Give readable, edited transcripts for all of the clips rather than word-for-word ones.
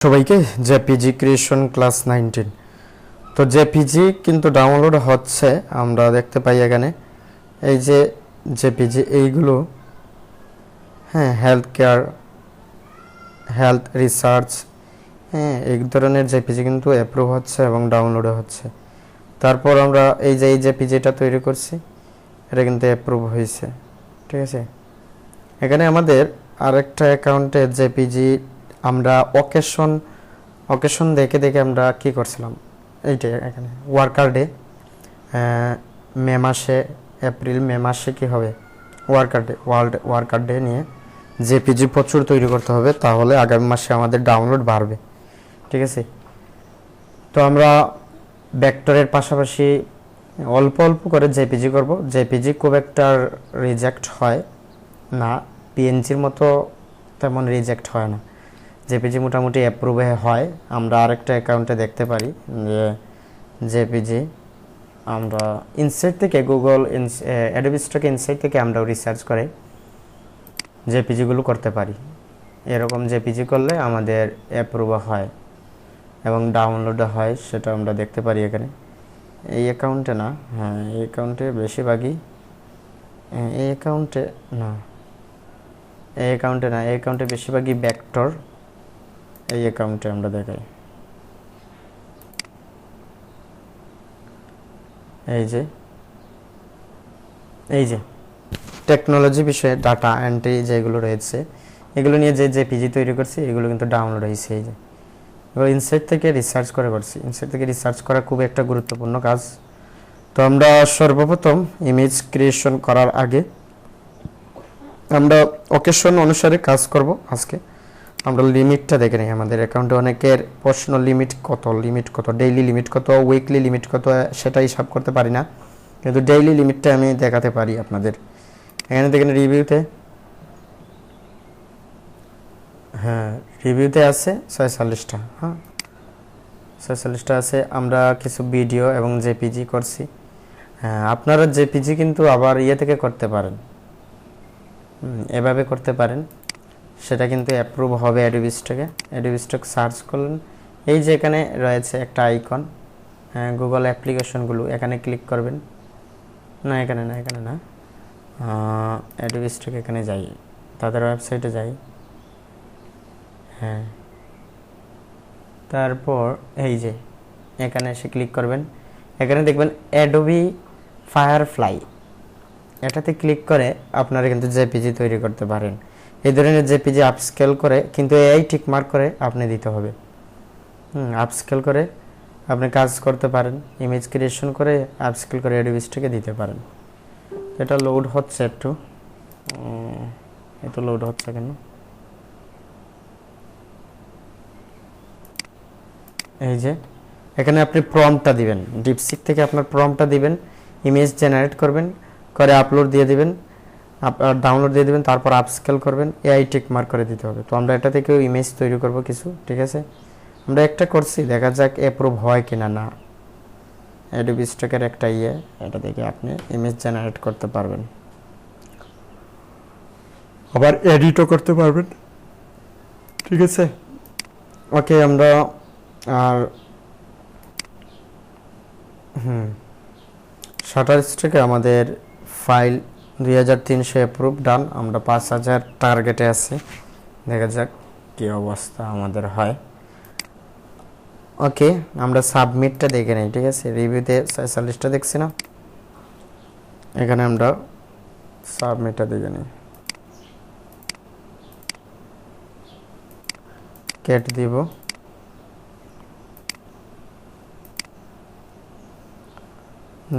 সবাইকে JPG creation class 19। তো JPG কিন্তু ডাউনলোড হচ্ছে, আমরা দেখতে পাই এখানে এই যে জেপিজি এইগুলো, হ্যাঁ, হেলথ কেয়ার, হেলথ রিসার্চ, হ্যাঁ, এই ধরনের জেপিজি কিন্তু অ্যাপ্রুভ হচ্ছে এবং ডাউনলোড হচ্ছে। তারপর আমরা এই যে জেপিজিটা তৈরি করছি, এটা কিন্তু অ্যাপ্রুভ হয়েছে, ঠিক আছে। এখানে আমাদের আরেকটা অ্যাকাউন্টে জেপিজি আমরা অকেশন দেখে দেখে আমরা কি করছিলাম, এইটাই এখানে ওয়ার্কার ডে, মে মাসে, এপ্রিল মে মাসে কি হবে, worker day, world worker day নিয়ে জেপিজি প্রচুর তৈরি করতে হবে, তাহলে আগামী মাসে আমাদের ডাউনলোড বাড়বে, ঠিক আছে। তো আমরা ভেক্টরের পাশাপাশি অল্প অল্প করে জেপিজি করব। জেপিজি খুব একটা রিজেক্ট হয় না, পিএনজির মতো তেমন রিজেক্ট হয় না, জেপিজি মোটামুটি অ্যাপ্রুভ হয়। আমরা আরেকটা অ্যাকাউন্টে দেখতে পারি যে জেপিজি আমরা ইনসাইট থেকে, গুগল অ্যাডোবি স্টক ইনসাইট থেকে আমরা রিসার্চ করে জেপিজিগুলো করতে পারি। এরকম জেপিজি করলে আমাদের অ্যাপ্রুভ হয় এবং ডাউনলোড হয়, সেটা আমরা দেখতে পারি এখানে। এই অ্যাকাউন্টে না, হ্যাঁ এই অ্যাকাউন্টে বেশিরভাগই, এই অ্যাকাউন্টে না, এই অ্যাকাউন্টে বেশিরভাগই ভেক্টর, এই অ্যাকাউন্টে আমরা দেখাই। এই যে টেকনোলজি বিষয়ে ডাটা এন্ট্রি যেগুলো রয়েছে, এগুলো নিয়ে যে জেপিজি তৈরি করছি, এগুলো কিন্তু ডাউনলোড হয়েছে। এই যে এগুলো ইনসাইট থেকে রিসার্চ করে করছি। ইনসাইট থেকে রিসার্চ করা খুব একটা গুরুত্বপূর্ণ কাজ। তো আমরা সর্বপ্রথম ইমেজ ক্রিয়েশন করার আগে আমরা অকেশন অনুসারে কাজ করব। আজকে আমরা লিমিটটা দেখে নিই। আমাদের অ্যাকাউন্টে অনেকের প্রশ্ন, লিমিট কত, ডেইলি লিমিট কত, উইকলি লিমিট কত, সেটা হিসাব করতে পারি না, কিন্তু ডেইলি লিমিটটা আমি দেখাতে পারি আপনাদের। এখানে দেখেন রিভিউতে, হ্যাঁ রিভিউতে আছে 46টা, হ্যাঁ 46টা আছে। আমরা কিছু ভিডিও এবং জেপিজি করছি। হ্যাঁ, আপনারা জেপিজি কিন্তু আবার ইয়ে থেকে করতে পারেন, এভাবে করতে পারেন, সেটা কিন্তু অ্যাপ্রুভ হবে অ্যাডোবি স্টকে। অ্যাডোবি স্টক সার্চ করলেন, এই যে এখানে রয়েছে একটা আইকন, হ্যাঁ গুগল অ্যাপ্লিকেশনগুলো, এখানে ক্লিক করবেন। না এখানে না, অ্যাডোবি স্টক এখানে যাই, তাদের ওয়েবসাইটে যাই, হ্যাঁ তারপর এই যে এখানে এসে ক্লিক করবেন। এখানে দেখবেন অ্যাডোবি ফায়ারফ্লাই, এটাতে ক্লিক করে আপনারা কিন্তু জেপিজি তৈরি করতে পারেন। এই ধরনের জেপিজি আপস্কেল করে, কিন্তু এআই টিক মার্ক করে আপনি দিতে হবে, আপস্কেল করে আপনি কাজ করতে পারেন, ইমেজ ক্রিয়েশন করে আপস্কেল করে অ্যাডোবি স্টকে দিতে পারেন। এটা লোড হচ্ছে, একটু লোড হচ্ছে কেন, এই যে এখানে আপনি প্রম্পটটা দিবেন, ডিপসিক থেকে আপনার প্রম্পটটা দিবেন, ইমেজ জেনারেট করবেন, করে আপলোড দিয়ে দিবেন, ডাউনলোড দিয়ে দিবেন, তারপর আপস্কেল করবেন, এআই টিক মার্ক করে দিতে হবে। তো আমরা এটা থেকেও ইমেজ তৈরি করব কিছু, ঠিক আছে। আমরা একটা করছি, দেখা যাক অ্যাপ্রুভ হয় কিনা না। অ্যাডোবি স্টকের একটা এটা থেকে আপনি ইমেজ জেনারেট করতে পারবেন, আবার এডিটও করতে পারবেন, ঠিক আছে। ওকে, আমরা আর শাটারস্টকে আমাদের ফাইল 2300 অ্যাপ্রুভ, ডান। আমরা 5000 টার্গেটে আছি, দেখা যাক কি অবস্থা আমাদের হয়। ওকে, আমরা সাবমিটটা দেখে নিই, ঠিক আছে। রিভিউতে 46টা দেখছি না, এখানে আমরা সাবমিটটা দেখে নিই, কেট দিব,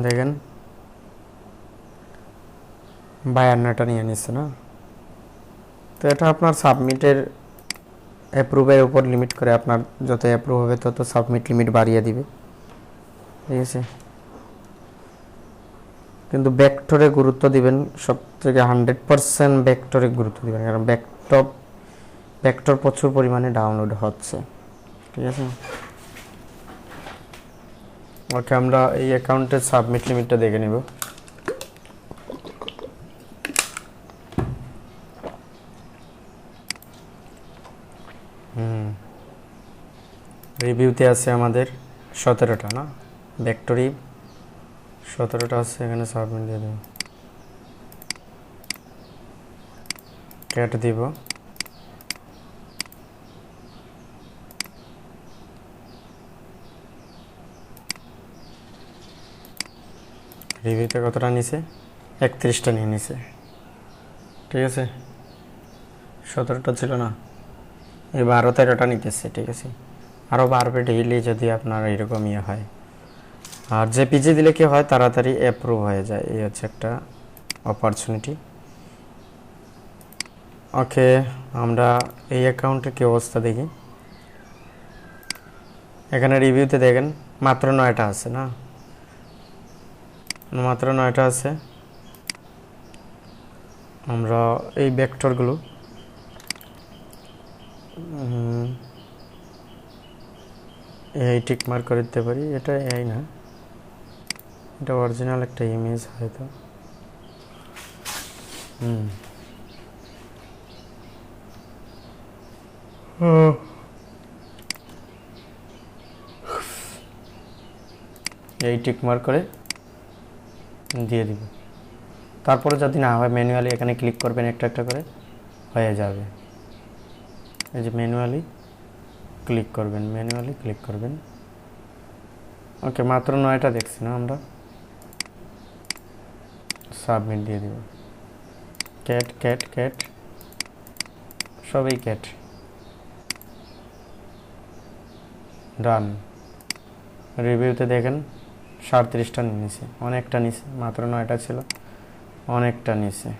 দেখেন 52টা নিয়ে নিচ্ছে না। তো এটা আপনার সাবমিটের অ্যাপ্রুভের উপর লিমিট করে, আপনার যত অ্যাপ্রুভ হবে তত সাবমিট লিমিট বাড়িয়ে দিবে, ঠিক আছে। কিন্তু ভেক্টরে গুরুত্ব দিবেন, সব থেকে 100% ভেক্টরে গুরুত্ব দিবেন, কারণ ভেক্টর প্রচুর পরিমাণে ডাউনলোড হচ্ছে, ঠিক আছে। ওকে, আমরা এই অ্যাকাউন্টের সাবমিট লিমিটটা দেখে নিব। রিভিউতে আছে আমাদের 17টা না, ভেক্টরি 17টা আছে, এখানে সাবমিট দিয়ে দেব, ক্যাট দিব, রিভিউতে কতটা নিছে, 31টা নিয়ে নিছে, ঠিক আছে। 17টা ছিল না, এই 12-13টা নিতেছে, ঠিক আছে। আরও বাড়বে ডেইলি যদি আপনার এরকম ইয়ে হয়। আর জেপিজি দিলে কি হয়, তাড়াতাড়ি অ্যাপ্রুভ হয়ে যায়, এই হচ্ছে একটা অপরচুনিটি। ওকে, আমরা এই অ্যাকাউন্টের কি অবস্থা দেখি। এখানে রিভিউতে দেখেন মাত্র 9টা আছে না, মাত্র 9টা আছে। আমরা এই ভেক্টরগুলো এই টিক মার্ক করে দিতে পারি, এটা এই না, এটা অরিজিনাল একটা ইমেজ হয়তো। এই টিক মার্ক করে দিয়ে দিব। তারপরে যদি না হয় ম্যানুয়ালি এখানে ক্লিক করবেন, একটা একটা করে হয়ে যাবে। এই যে ম্যানুয়ালি ক্লিক করবেন, ম্যানুয়ালি ক্লিক করবেন। ওকে, মাত্র 9টা দেখছি না আমরা, সাবমিট দিয়ে দিব। ক্যাট ক্যাট ক্যাট, সবই ক্যাট, ডান। রিভিউতে দেখেন 37টা নিয়েছে, অনেকটা নিছে, মাত্র 9টা ছিল, অনেকটা নিছে।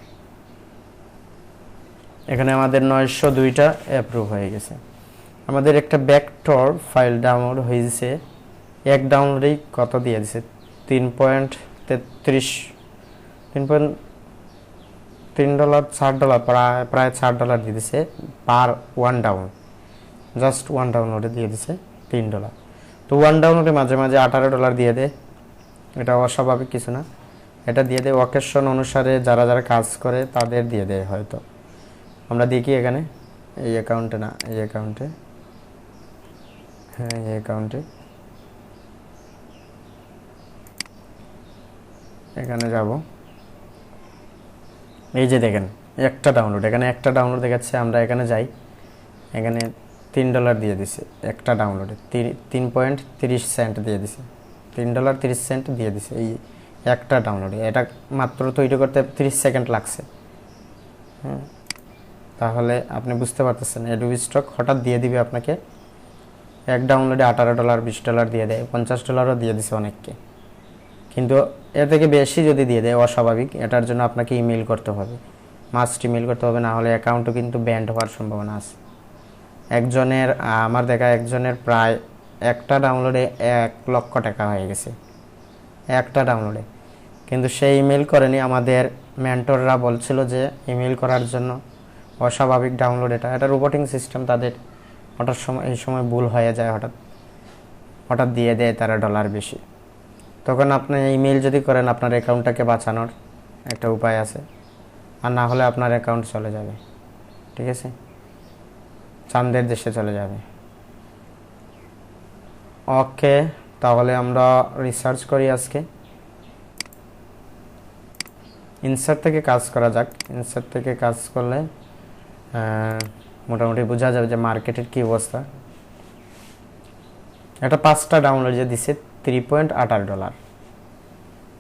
এখানে আমাদের 902টা অ্যাপ্রুভ হয়ে গেছে। আমাদের একটা ভেক্টর ফাইল ডাউনলোড হয়েছে, এক ডাউনলোডেই কত দিয়ে দিছে, 3.33 $3 $4, প্রায় $4 দিয়ে দিছে পার ওয়ান ডাউন, জাস্ট ওয়ান ডাউনলোডে দিয়ে দিছে $3। তো ওয়ান ডাউনলোডে মাঝে মাঝে $18 দিয়ে দেয়, এটা অস্বাভাবিক কিছু না, এটা দিয়ে দেয় ওকেশন অনুসারে, যারা যারা কাজ করে তাদের দিয়ে দেয় হয়তো। আমরা দেখি এখানে এই অ্যাকাউন্টে, না এই অ্যাকাউন্টে, হ্যাঁ এই অ্যাকাউন্টে, এখানে যাব, এই যে দেখেন একটা ডাউনলোড, এখানে একটা ডাউনলোড দেখাচ্ছে। আমরা এখানে যাই, এখানে $3 দিয়ে দিছে একটা ডাউনলোডে, 3.30 দিয়ে দিছে, $3.30 দিয়ে দিছে এই একটা ডাউনলোডে। এটা মাত্র তৈরি করতে 30 সেকেন্ড লাগছে। হ্যাঁ, তাহলে আপনি বুঝতে পারতেছেন অ্যাডোবি স্টক হঠাৎ দিয়ে দিবে আপনাকে, এক ডাউনলোডে $18 $20 দিয়ে দেয়, $50ও দিয়ে দিছে অনেককে। কিন্তু এর থেকে বেশি যদি দিয়ে দেয় অস্বাভাবিক, এটার জন্য আপনাকে ইমেল করতে হবে, মাস্ট ইমেল করতে হবে, না হলে অ্যাকাউন্টও কিন্তু ব্যান্ড হওয়ার সম্ভাবনা আছে। একজনের, আমার দেখা একজনের প্রায় একটা ডাউনলোডে $1,00,000 হয়ে গেছে, একটা ডাউনলোডে। কিন্তু সে ইমেল করেনি, আমাদের মেন্টররা বলছিল যে ইমেল করার জন্য, অস্বাভাবিক ডাউনলোড, এটা রোবটিং সিস্টেম, তাদের হঠাৎ এই সময় ভুল হয়ে যায়, হঠাৎ দিয়ে দেয় তারা $1 বেশি। তখন আপনি ইমেল যদি করেন, আপনার অ্যাকাউন্টটাকে বাঁচানোর একটা উপায় আছে, আর না হলে আপনার অ্যাকাউন্ট চলে যাবে, ঠিক আছে, চাঁদের দেশে চলে যাবে। ওকে, তাহলে আমরা রিসার্চ করি আজকে। ইনসার্ট থেকে কাজ করা যাক। ইনসার্ট থেকে কাজ করলে মোটামুটি বোঝা যাবে যে মার্কেটের কি অবস্থা। এটা 5টা ডাউনলোড যে দিছে $3.18,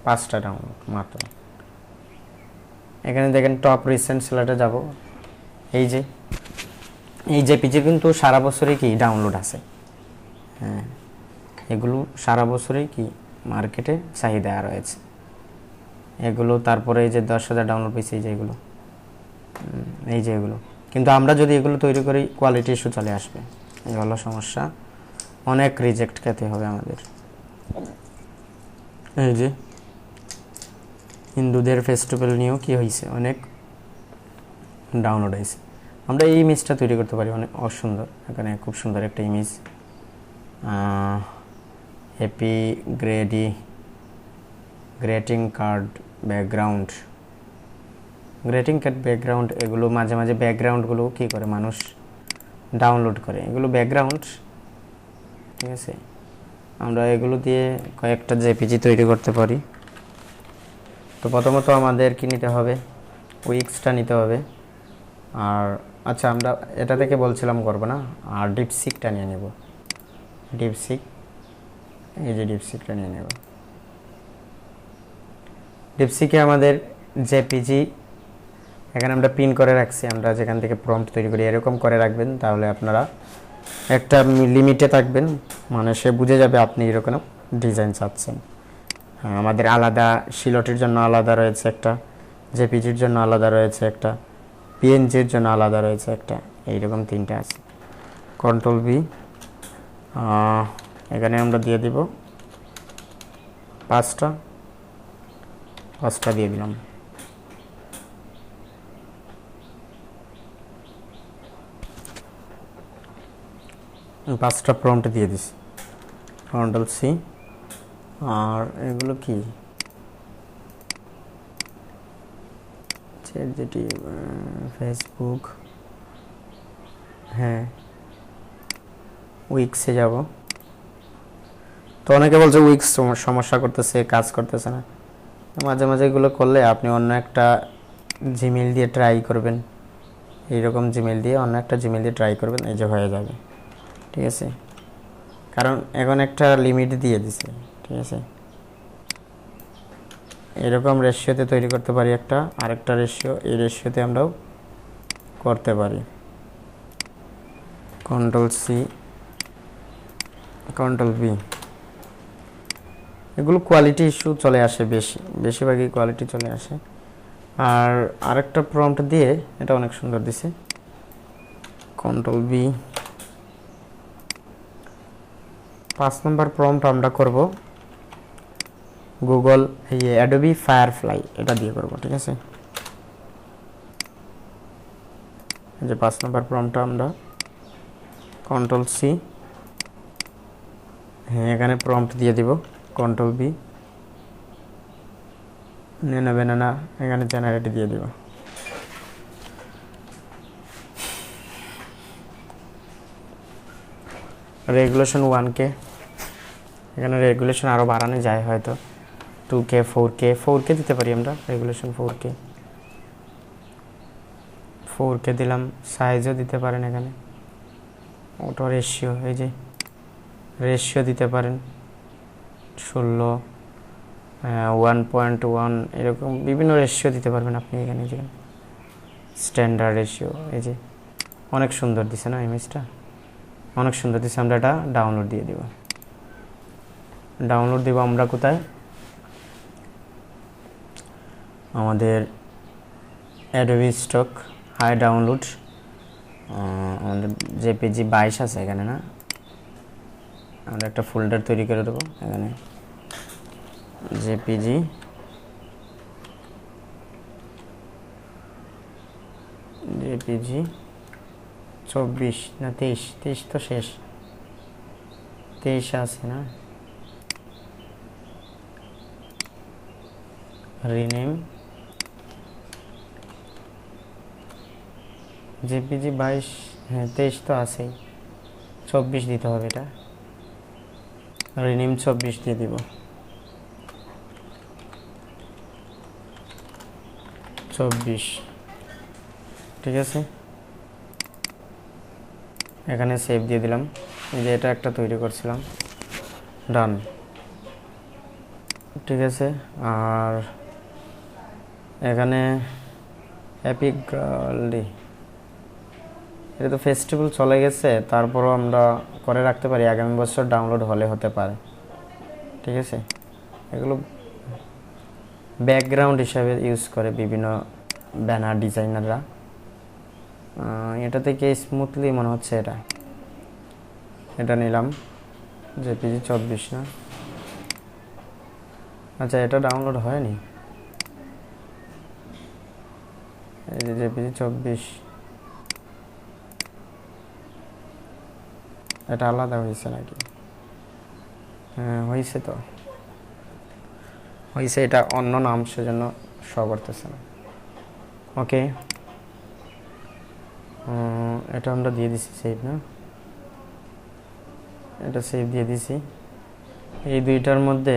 5টা ডাউনলোড মাত্র। এখানে দেখেন টপ রিসেন্ট সেলারে যাব, এই জেপিজি কিন্তু সারা বছরই কি ডাউনলোড আছে। হ্যাঁ, এগুলো সারা বছরই কি মার্কেটে চাহিদা রয়েছে এগুলো। তারপরে এই যে 10,000 ডাউনলোড পেয়েছে, এই যে এগুলো, এই যে এগুলো। কিন্তু আমরা যদি এগুলো তৈরি করি, কোয়ালিটি ইস্যু চলে আসবে, এই হলো সমস্যা, অনেক রিজেক্ট খেতে হবে আমাদের। এই যে হিন্দুদের ফেস্টিভ্যাল নিয়েও কি হয়েছে, অনেক ডাউনলোড হয়েছে। আমরা এই ইমেজটা তৈরি করতে পারি, অনেক অসুন্দর, এখানে খুব সুন্দর একটা image, happy grating card background, এগুলো মাঝে মাঝে ব্যাকগ্রাউন্ডগুলো কী করে মানুষ ডাউনলোড করে, এগুলো ব্যাকগ্রাউন্ড ঠিক আছে। আমরা এগুলো দিয়ে কয়েকটা জেপিজি তৈরি করতে পারি। তো প্রথমত আমাদের কি নিতে হবে, উইক্সটা নিতে হবে। আর আচ্ছা, আমরা এটা থেকে বলছিলাম করবো না, আর ডিপসিকটা নিয়ে নেব। ডিপসিক, এই যে ডিপসিকটা নিয়ে নেব। ডিপসিকে আমাদের জেপিজি এখানে আমরা পিন করে রাখছি, আমরা যেখান থেকে প্রম্পট তৈরি করি এরকম করে রাখবেন, তাহলে আপনারা একটা লিমিটে থাকবেন, মানে সে বুঝে যাবে আপনি এরকম ডিজাইন চাচ্ছেন। হ্যাঁ, আমাদের আলাদা শিলটির জন্য আলাদা রয়েছে একটা, জেপিজির জন্য আলাদা রয়েছে একটা, পিএনজির জন্য আলাদা রয়েছে একটা, এইরকম তিনটা আছে। কন্ট্রোল বি, এখানে আমরা দিয়ে দিব পাঁচটা দিয়ে দিলাম। পাঁচটা প্রম্পট দিয়ে দিছি। Control C. আর এগুলো কি, যেটি ফেসবুক, হ্যাঁ উইক্সে যাব। তো অনেকে বলছে উইক্স সমস্যা করতেছে, কাজ করতেছে না। মাঝে মাঝে এগুলো করলে আপনি অন্য একটা জিমেইল দিয়ে ট্রাই করবেন, এইরকম জিমেইল দিয়ে অন্য একটা জিমেইল দিয়ে ট্রাই করবেন, এই যে হয়ে যাবে। ঠিক আছে, কারণ এখন একটা লিমিট দিয়ে দিছে। ঠিক আছে, এরকম রেশিওতে তৈরি করতে পারি একটা, আরেকটা রেশিও, এই রেশিওতে আমরাও করতে পারি। Control C, control B. এগুলো কোয়ালিটি ইস্যু চলে আসে, বেশিরভাগই কোয়ালিটি চলে আসে। আর আরেকটা প্রম্পট দিয়ে এটা অনেক সুন্দর দিছে। Control B. 5 নম্বর প্রম্পট আমরা করব গুগল অ্যাডোবি ফায়ারফ্লাই, এটা দিয়ে করব। ঠিক আছে, এই যে 5 নম্বর প্রম্পটটা আমরা কন্ট্রোল সি, হ্যাঁ এখানে প্রম্পট দিয়ে দিব। কন্ট্রোল বি, নেবে না, এখানে জেনারেট দিয়ে দিব। রেগুলেশন 1K, এখানে রেগুলেশন আরও বাড়ানো যায় হয়তো, 2K 4K দিতে পারি আমরা। রেগুলেশন 4K দিলাম। সাইজও দিতে পারেন, এখানে অটো রেশিও, এই যে রেশিও দিতে পারেন 16, 1.1, এরকম বিভিন্ন রেশিও দিতে পারবেন আপনি এখানে। যেখানে স্ট্যান্ডার্ড রেশিও, এই যে অনেক সুন্দর দিছে না, ইমেজটা অনেক সুন্দর দিছে। আমরা এটা ডাউনলোড দিয়ে দিব। ডাউনলোড দিব আমরা কোথায়, আমাদের অ্যাডোবি স্টক হাই ডাউনলোড, আমাদের জেপিজি 22 আছে এখানে না, আমরা একটা ফোল্ডার তৈরি করে দেবো এখানে, জেপিজি জেপিজি 24 না 23 তো শেষ, 23 আছে না, রিনেম জেপিজি 22, হ্যাঁ 23 তো আছেই, 24 দিতে হবে, এটা রিনেম 24 দিয়ে দিব। 24, ঠিক আছে, এখানে সেভ দিয়ে দিলাম। এই যে এটা একটা তৈরি করছিলাম, ডান। ঠিক আছে, আর এখানে এপিক গার্লি, এটা তো ফেস্টিভ্যাল চলে গেছে, তারপরও আমরা করে রাখতে পারি, আগামী বছর ডাউনলোড হতে পারে। ঠিক আছে, এগুলো ব্যাকগ্রাউন্ড হিসাবে ইউজ করে বিভিন্ন ব্যানার ডিজাইনাররা। এটা থেকে স্মুথলি মনে হচ্ছে এটা নিলাম, জেপিজি 24 না, আচ্ছা এটা ডাউনলোড হয়নি, এই যে জেপিজি 24, এটা আলাদা হয়েছে নাকি? হ্যাঁ হয়েছে, তো হয়েছে, এটা অন্য নাম সেজন্য শো করতেছে না। ওকে, এটা আমরা দিয়ে দিচ্ছি সেভ না, এটা সেভ দিয়ে দিছি। এই দুইটার মধ্যে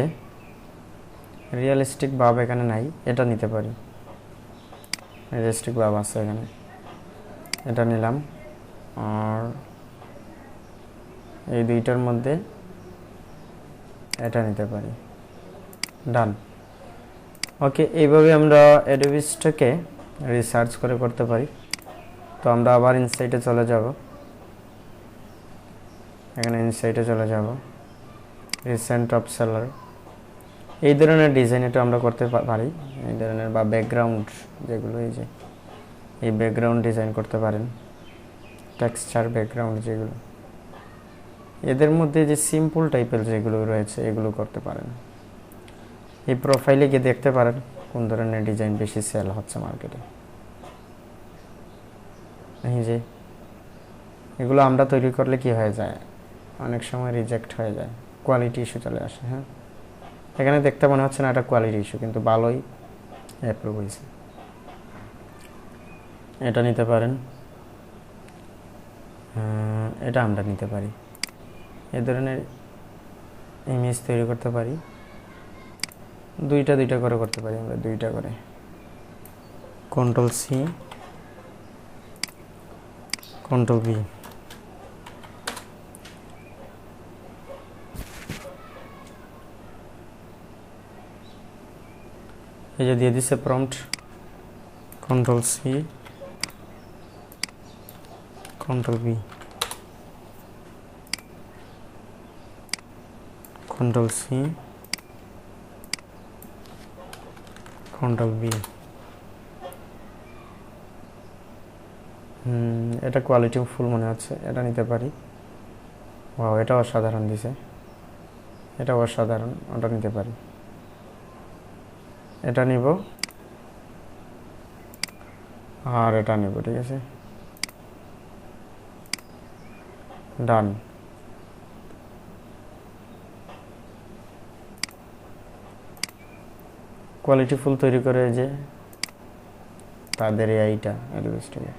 রিয়েলিস্টিক ভাব এখানে নাই, এটা নিতে পারি। রিয়েলিস্টিক ভাব আছে এখানে, এটা নিলাম। আর এই দুইটার মধ্যে এটা নিতে পারি। ডান। ওকে, এইভাবে আমরা অ্যাডোবিসটাকে রিসার্চ করে করতে পারি। তো আমরা আবার ইনসাইটে চলে যাব। এখানে ইনসাইটে চলে যাব, রিসেন্ট টপ সেলার, এই ধরনের ডিজাইন এটা আমরা করতে পারি। এই ধরনের বা ব্যাকগ্রাউন্ড যেগুলো, এই যে এই ব্যাকগ্রাউন্ড ডিজাইন করতে পারেন, টেক্সচার ব্যাকগ্রাউন্ড যেগুলো, এদের মধ্যে যে সিম্পল টাইপের যেগুলো রয়েছে এগুলো করতে পারেন। এই প্রোফাইলে গিয়ে দেখতে পারেন কোন ধরনের ডিজাইন বেশি সেল হচ্ছে মার্কেটে। এই যে এগুলো আমরা তৈরি করলে কি হয়ে যায়, অনেক সময় রিজেক্ট হয়ে যায়, কোয়ালিটি ইস্যু চলে আসে। হ্যাঁ, এখানে দেখতে মনে হচ্ছে না এটা কোয়ালিটি ইস্যু, কিন্তু ভালোই অ্যাপ্রুভ হয়েছে। এটা নিতে পারেন, এটা আমরা নিতে পারি। এ ধরনের ইমেজ তৈরি করতে পারি, দুইটা করে করতে পারি আমরা, দুইটা করে। Ctrl+C, Ctrl+V। এই যে দিয়ে দিচ্ছে prompt, Ctrl+C, Ctrl+V, Ctrl+C, Ctrl+V। এটা কোয়ালিটি ফুল মনে হচ্ছে, এটা নিতে পারি। ওয়াও, এটা অসাধারণ দিছে, এটা অসাধারণ, ওটা নিতে পারি। এটা নিব আর এটা নিব, ঠিক আছে, ডান। কোয়ালিটি ফুল তৈরি করে যে তাদের এইটা অ্যাডোবিস্টকে।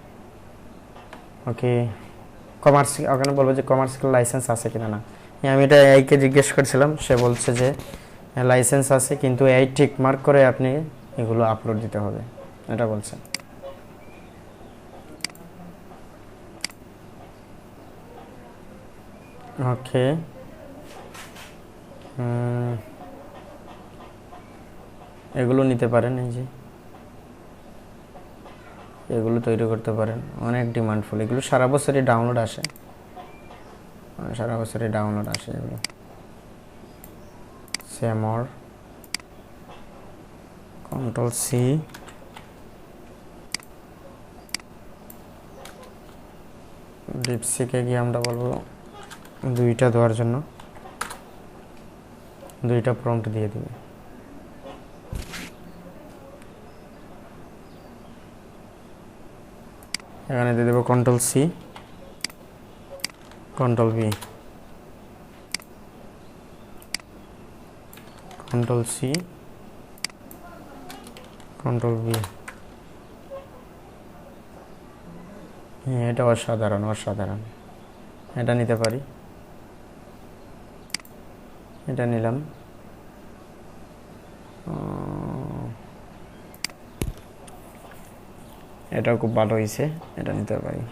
ওকে, কমার্শিয়াল, ওখানে বলবো যে কমার্শিয়াল লাইসেন্স আছে কিনা না। আমি এটা এআইকে জিজ্ঞেস করছিলাম, সে বলছে যে লাইসেন্স আছে, কিন্তু এআই টিক মার্ক করে আপনি এগুলো আপলোড দিতে হবে, এটা বলছে। ওকে, এগুলো নিতে পারেন, এই যে এগুলো তৈরি করতে পারেন, অনেক ডিমান্ডফুল। এগুলো সারা বছরই ডাউনলোড আসে, সারা বছরই ডাউনলোড আসে এগুলো। সেমর, Ctrl+C, ডিপসিকে গিয়ে আমরা বলবো দুইটা দেওয়ার জন্য, দুইটা প্রম্পট দিয়ে দিবে। এখানে দিয়ে দেবো Ctrl+C, Ctrl+V, Ctrl+C, Ctrl+V। এটা অসাধারণ, অসাধারণ, এটা নিতে পারি। এটা নিলাম। এটাও খুব ভালো হয়েছে, এটা নিতে পারি।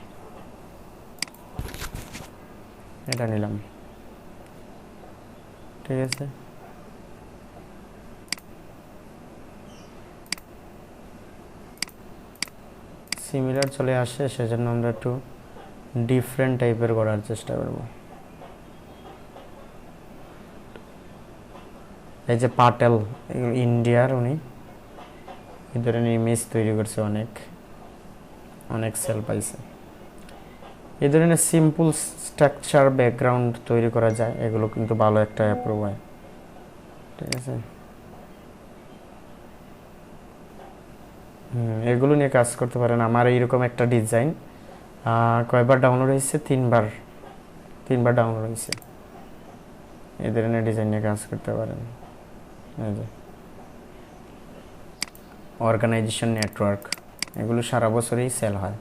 এটা নিলাম, ঠিক আছে। সিমিলার চলে আসে, সেজন্য আমরা একটু ডিফারেন্ট টাইপের করার চেষ্টা করব। এই যে পাটেল, ইন্ডিয়ার, উনি এই ধরনের ইমেজ তৈরি করছে, অনেক অনেক সেল পাইছে। এই ধরনের সিম্পল স্ট্রাকচার ব্যাকগ্রাউন্ড তৈরি করা যায়, এগুলো কিন্তু ভালো একটা অ্যাপ্রুভ হয়, ঠিক আছে। এগুলো নিয়ে কাজ করতে পারেন। আমার এইরকম একটা ডিজাইন কয়বার ডাউনলোড হয়েছে, তিনবার ডাউনলোড হয়েছে। এই ধরনের ডিজাইন নিয়ে কাজ করতে পারেন। এই যে অর্গানাইজেশন নেটওয়ার্ক, এগুলো সারা বছরই সেল হয়।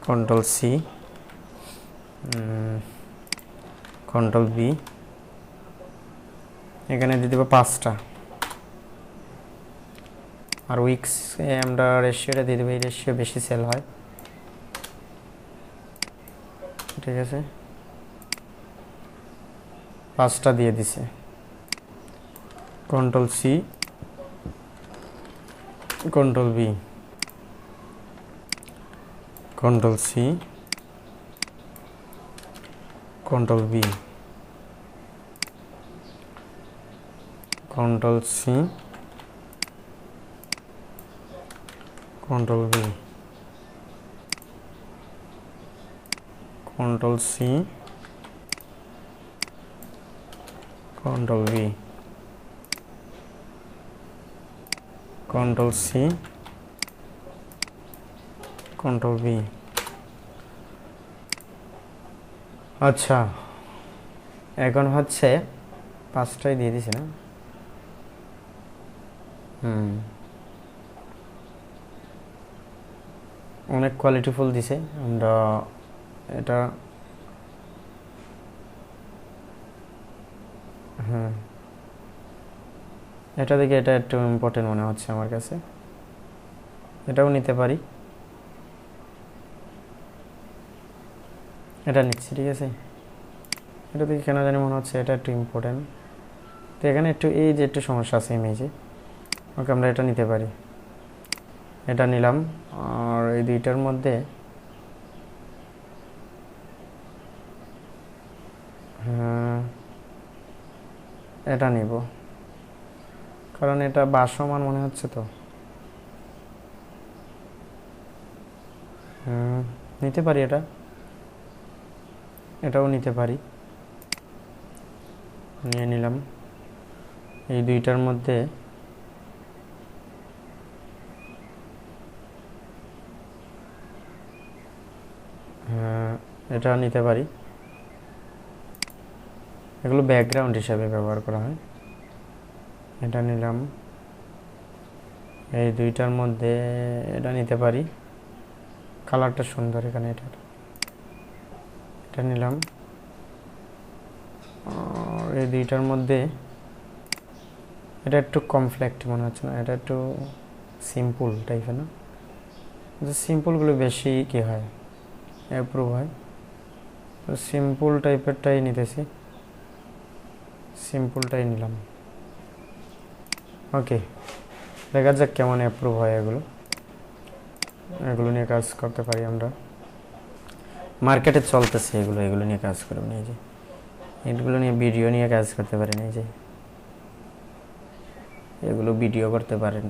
Ctrl+C, কন্ট্রোল বি, এখানে দিয়ে দেবো 5টা, আর উইক্স আমরা রেশিওটা দিয়ে দেবো, এই রেশিও বেশি সেল হয়, ঠিক আছে। 5টা দিয়ে দিছে। Control C, control B, control C, control B, control C, control B, control C, control B, control C, control B. আচ্ছা, এখন হচ্ছে 5টাই দিয়ে দিছি না? অনেক কোয়ালিটিফুল দিছে। আমরা এটা এটা দেখে এটা একটু ইম্পর্টেন্ট মনে হচ্ছে আমার কাছে, এটাও নিতে পারি, এটা নিচ্ছি, ঠিক আছে। এটা দেখে কেন জানি মনে হচ্ছে এটা একটু ইম্পর্টেন্ট, তো এখানে একটু এই যে একটু সমস্যা আছে ইমেজে, ওকে আমরা এটা নিতে পারি, এটা নিলাম। আর এই দুইটার মধ্যে এটা নিব, কারণ এটা ভাসমান মনে হচ্ছে, তো নিতে পারি, এটাও নিতে পারি, নিয়ে নিলাম। এই দুইটার মধ্যে এটা নিতে পারি, এগুলো ব্যাকগ্রাউন্ড হিসাবে ব্যবহার করা হয়। এটা নিলাম। এই দুইটার মধ্যে এটা নিতে পারি, কালারটা সুন্দর এখানে, এটা নিলাম। আর এই দুইটার মধ্যে এটা একটু কমফ্লেক্ট মনে হচ্ছে না, এটা একটু সিম্পল টাইপের না, সিম্পলগুলো বেশি কি হয়, অ্যাপ্রুভ হয়, সিম্পল টাইপেরটাই নিতেছি, সিম্পলটাই নিলাম। ওকে, দেখা যাক কেমন অ্যাপ্রুভ হয়। এগুলো নিয়ে কাজ করতে পারি আমরা, মার্কেটে চলতেছে এগুলো নিয়ে কাজ করব, এই যে এগুলো নিয়ে ভিডিও নিয়ে কাজ করতে পারেন, এই যে এগুলো ভিডিও করতে পারেন,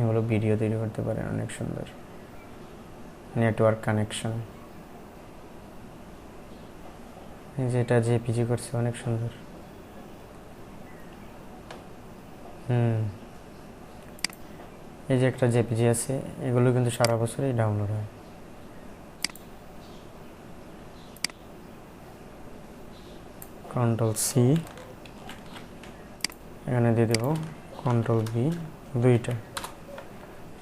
এগুলো ভিডিও তৈরি করতে পারেন, অনেক সুন্দর। নেটওয়ার্ক কানেকশন, যেটা জেপিজি করছে অনেক সুন্দর। এই যে একটা জেপিজি আছে, এগুলো কিন্তু সারা বছরই ডাউনলোড হয়। কন্ট্রোল সি, এখানে দিয়ে দেব কন্ট্রোল বি, দুইটা।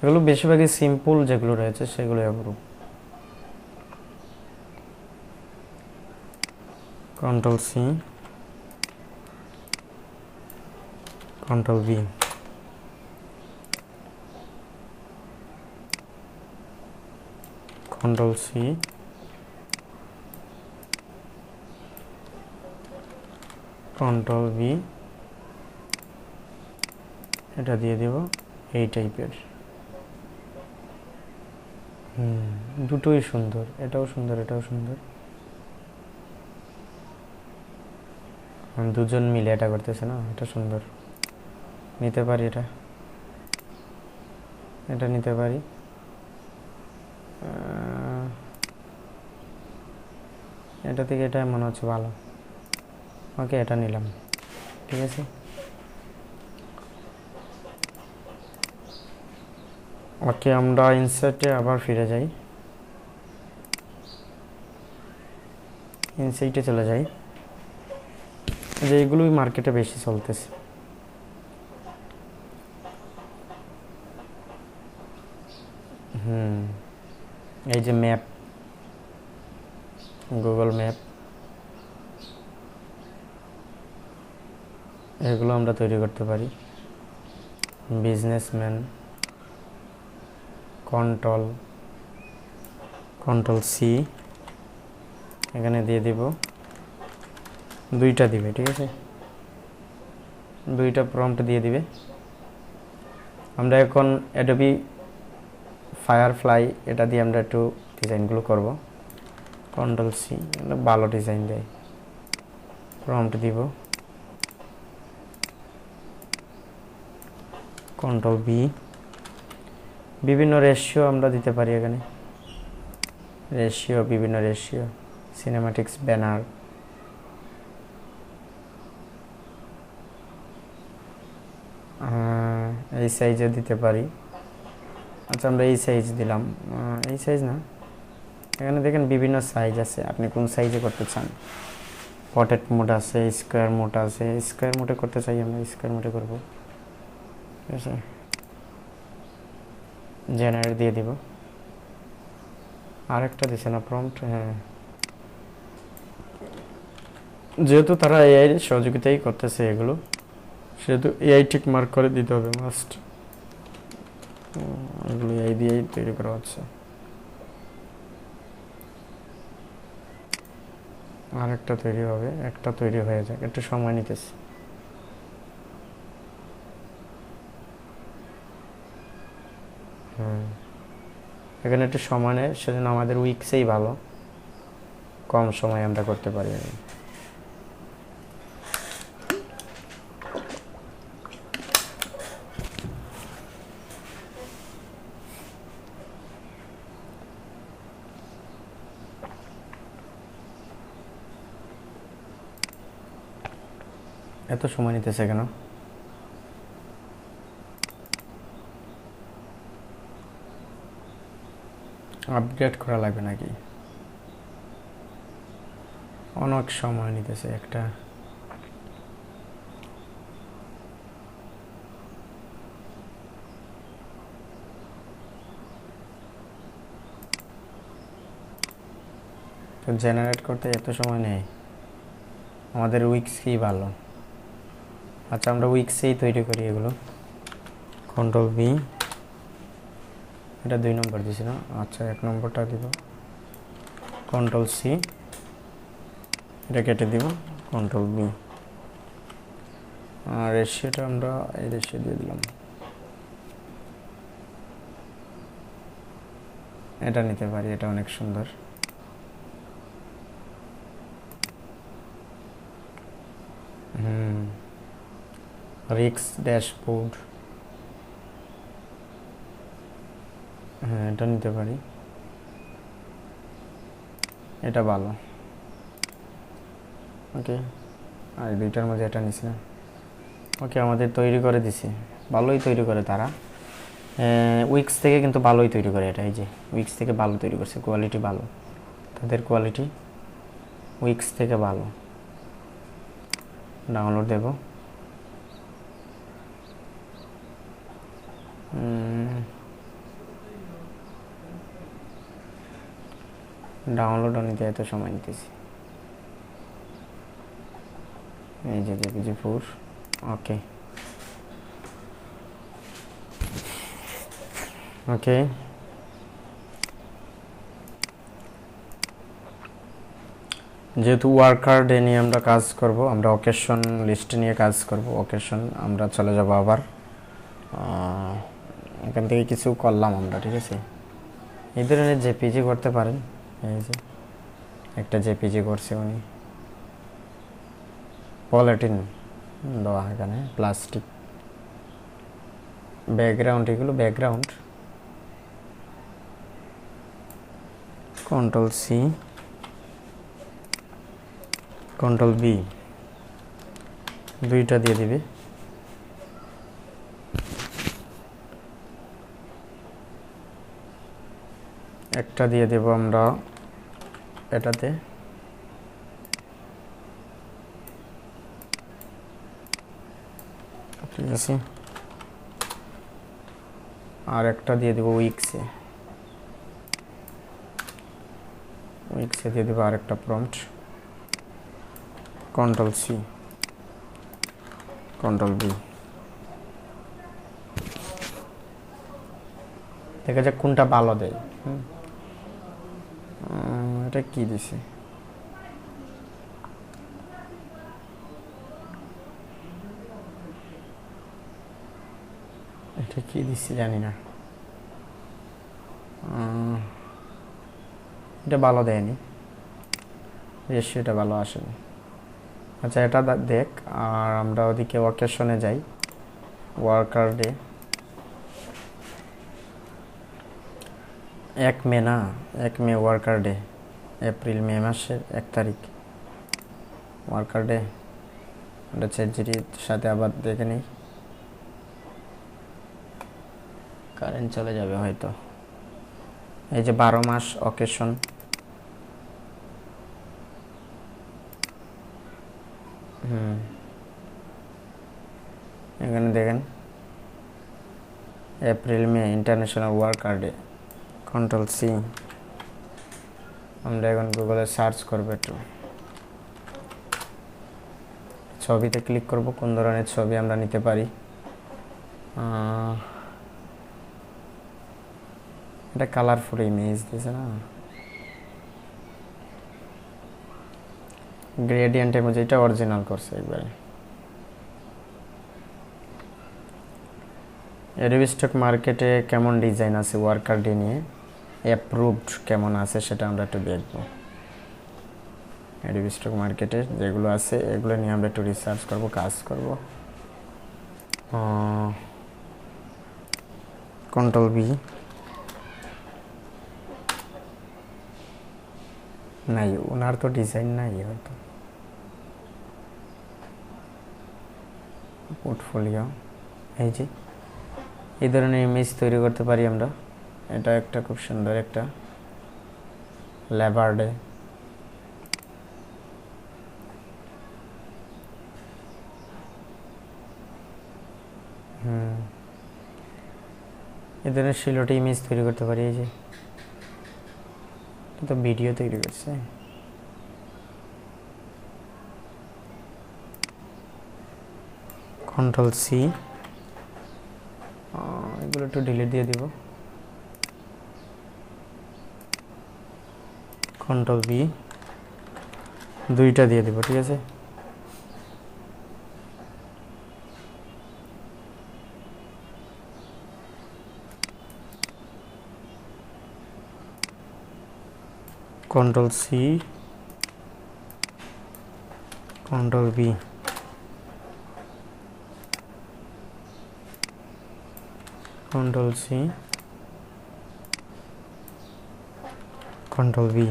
এগুলো বেশিরভাগই সিম্পল যেগুলো রয়েছে সেগুলো approve. Control C, control B, control C, control B, এটা দিয়ে দেব এই টাইপের। দুটোই সুন্দর, এটাও সুন্দর, এটাও সুন্দর, দুজন মিলে এটা করতেছে না, এটা সুন্দর, নিতে পারি, এটা নিতে পারি। এটা থেকে এটা মনে হচ্ছে ভালো, ওকে এটা নিলাম, ঠিক আছে। ওকে, আমরা ইনসার্টে আবার ফিরে যাই, ইনসাইটে চলে যাই, যে এগুলোই মার্কেটে বেশি চলতেছে। এই যে ম্যাপ, গুগল ম্যাপ, এগুলো আমরা তৈরি করতে পারি। বিজনেসম্যান, কন্ট্রোল সি, এখানে দিয়ে দিব, দুইটা দিবে, ঠিক আছে, দুইটা প্রম্পট দিয়ে দিবে। আমরা এখন অ্যাডোবি ফায়ারফ্লাই এটা দিয়ে আমরা একটু ডিজাইনগুলো করব। কন্ট্রোল সি, ভালো ডিজাইন দেয়। প্রম্পট দিব, কন্ট্রোল বি, বিভিন্ন রেশিও আমরা দিতে পারি এখানে, বিভিন্ন রেশিও, সিনেমাটিক্স, ব্যানার, এই সাইজে দিতে পারি। আচ্ছা, আমরা এই সাইজ দিলাম, এই সাইজ না, এখানে দেখেন বিভিন্ন সাইজ আছে, আপনি কোন সাইজে করতে চান। পটেট মোড আছে, স্কোয়ার মোড আছে, স্কোয়ার মোডে করতে চাই আমরা, স্কোয়ার মোডে করব, ঠিক আছে। জেনারেট দিয়ে দিব, আরেকটা দিছে না প্রম্পট, হ্যাঁ, যেহেতু তারা এআই সহযোগিতাই করতেছে এগুলো, সেহেতু এআই টিক মার্ক করে দিতে হবে মাস্ট। এগুলো এআই দিয়েই তৈরি করা হচ্ছে। আর একটা তৈরি হবে, একটা তৈরি হয়ে যাক, একটু সময় নিতেছে। এখানে একটু সময় নেয়, সেজন্য আমাদের উইক্সেই ভালো, কম সময় আমরা করতে পারি। এত সময় নিতেছে কেন? আপগ্রেড করা লাগবে নাকি? অনেক সময় নিতেছে একটা। তো জেনারেট করতে এত সময় নেই, আমাদের উইক্সই ভালো। আচ্ছা, আমরা উইক্সেই তৈরি করি এগুলো। কন্ট্রোল বি, এটা 2 নম্বর দিছি না, আচ্ছা 1 নম্বরটা দিব। কন্ট্রোল সি, এটা কেটে দিব, কন্ট্রোল বি, আর রেশিওটা আমরা এই রেশিও দিয়ে দিলাম। এটা নিতে পারি, এটা অনেক সুন্দর। রিক্স ড্যাশবোর্ড, হ্যাঁ এটা নিতে পারি, এটা ভালো। ওকে, আর দুইটার মধ্যে এটা নিছি না। ওকে, আমাদের তৈরি করে দিছি, ভালোই তৈরি করে তারা। উইক্স থেকে কিন্তু ভালোই তৈরি করে এটা, এই যে উইক্স থেকে ভালো তৈরি করছে, কোয়ালিটি ভালো, তাদের কোয়ালিটি উইক্স থেকে ভালো। ডাউনলোড দেব, ডাউনলোড নিতে এত সময় নিতেছি। এই যে জেপিজি 4, ওকে ওকে। যেহেতু ওয়ার্কার ডে নিয়ে আমরা কাজ করব, আমরা অকেশন লিস্ট নিয়ে কাজ করব। অকেশন আমরা চলে যাব আবার, এখান থেকে কিছু করলাম আমরা, ঠিক আছে। এই ধরনের জেপিজি করতে পারেন, এই যে একটা জেপিজি করছে উনি, পলিথিন দেওয়া এখানে, প্লাস্টিক, ব্যাকগ্রাউন্ড, এগুলো background. Control C, control B, দুইটা দিয়ে দিবে। একটা দিয়ে দেব আমরা এটাতে, ঠিক আছে, আর একটা দিয়ে দেব উইক্সে। উইক্সে দিয়ে দেবো আরেকটা prompt, control C, control B, দেখা যাক কোনটা ভালো দেয়। এটা কি দিছে, এটা কি দিছি জানি না, এটা ভালো দেয়নি, রেশিওটা ভালো আসেনি। আচ্ছা এটা দেখ, আর আমরা ওদিকে ওকেশনে যাই, ওয়ার্কার ডে 1 মে না, 1 মে ওয়ার্কার ডে, এপ্রিল মে মাসের 1 তারিখ ওয়ার্কার ডে। এটা চ্যাটজিপিটির সাথে আবার দেখে নিই, কারেন্ট চলে যাবে হয়তো। এই যে 12 মাস অকেশন, এখানে দেখেন April May international worker day, control C. আমরা এখন গুগলে সার্চ করবো, একটু ছবিতে ক্লিক করব, কোন ধরনের ছবি আমরা নিতে পারি। এটা কালারফুল ইমেজ দিয়েছে না, গ্রেডিয়েন্ট ইমেজ, এটা অরিজিনাল করছে একবারে। অ্যাডোবি স্টক মার্কেটে কেমন ডিজাইন আছে ওয়ার্কার ডে নিয়ে, অ্যাপ্রুভড কেমন আছে সেটা আমরা একটু দেখব। অ্যাডোবি স্টক মার্কেটে যেগুলো আছে এগুলো নিয়ে আমরা একটু রিসার্চ করব, কাজ করব। কন্ট্রোল বি, নাই ওনার তো ডিজাইন নাই হয়তো। পোর্টফোলিও, এই যে এই ধরনের ইমেজ তৈরি করতে পারি আমরা। এটা একটা খুব সুন্দর একটা লেবার ডে, এই ধরনের শিলটে ইমেজ তৈরি করতে পারি। এই যে তো ভিডিও তৈরি করছে, কন্ট্রোল সি, এগুলো একটু ডিলিট দিয়ে দিব, কন্ট্রোল বি, দুইটা দিয়ে দিব, ঠিক আছে। Control C, control B, control C, control B.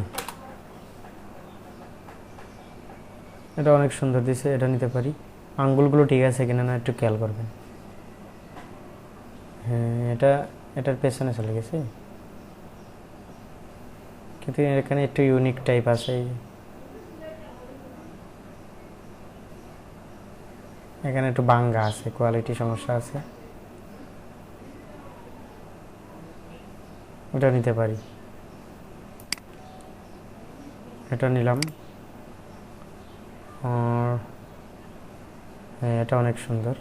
এটা অনেক সুন্দর দিছে, এটা নিতে পারি। আঙ্গুলগুলো ঠিক আছে কিনা না একটু খেয়াল করবেন। হ্যাঁ, এটার পেছনে চলে গেছে, কিন্তু এখানে একটু ইউনিক টাইপ আছে। এখানে একটু বাঙ্গা আছে, কোয়ালিটি সমস্যা আছে, ওটা নিতে পারি। এটা নিলাম, আর হ্যাঁ এটা অনেক সুন্দর,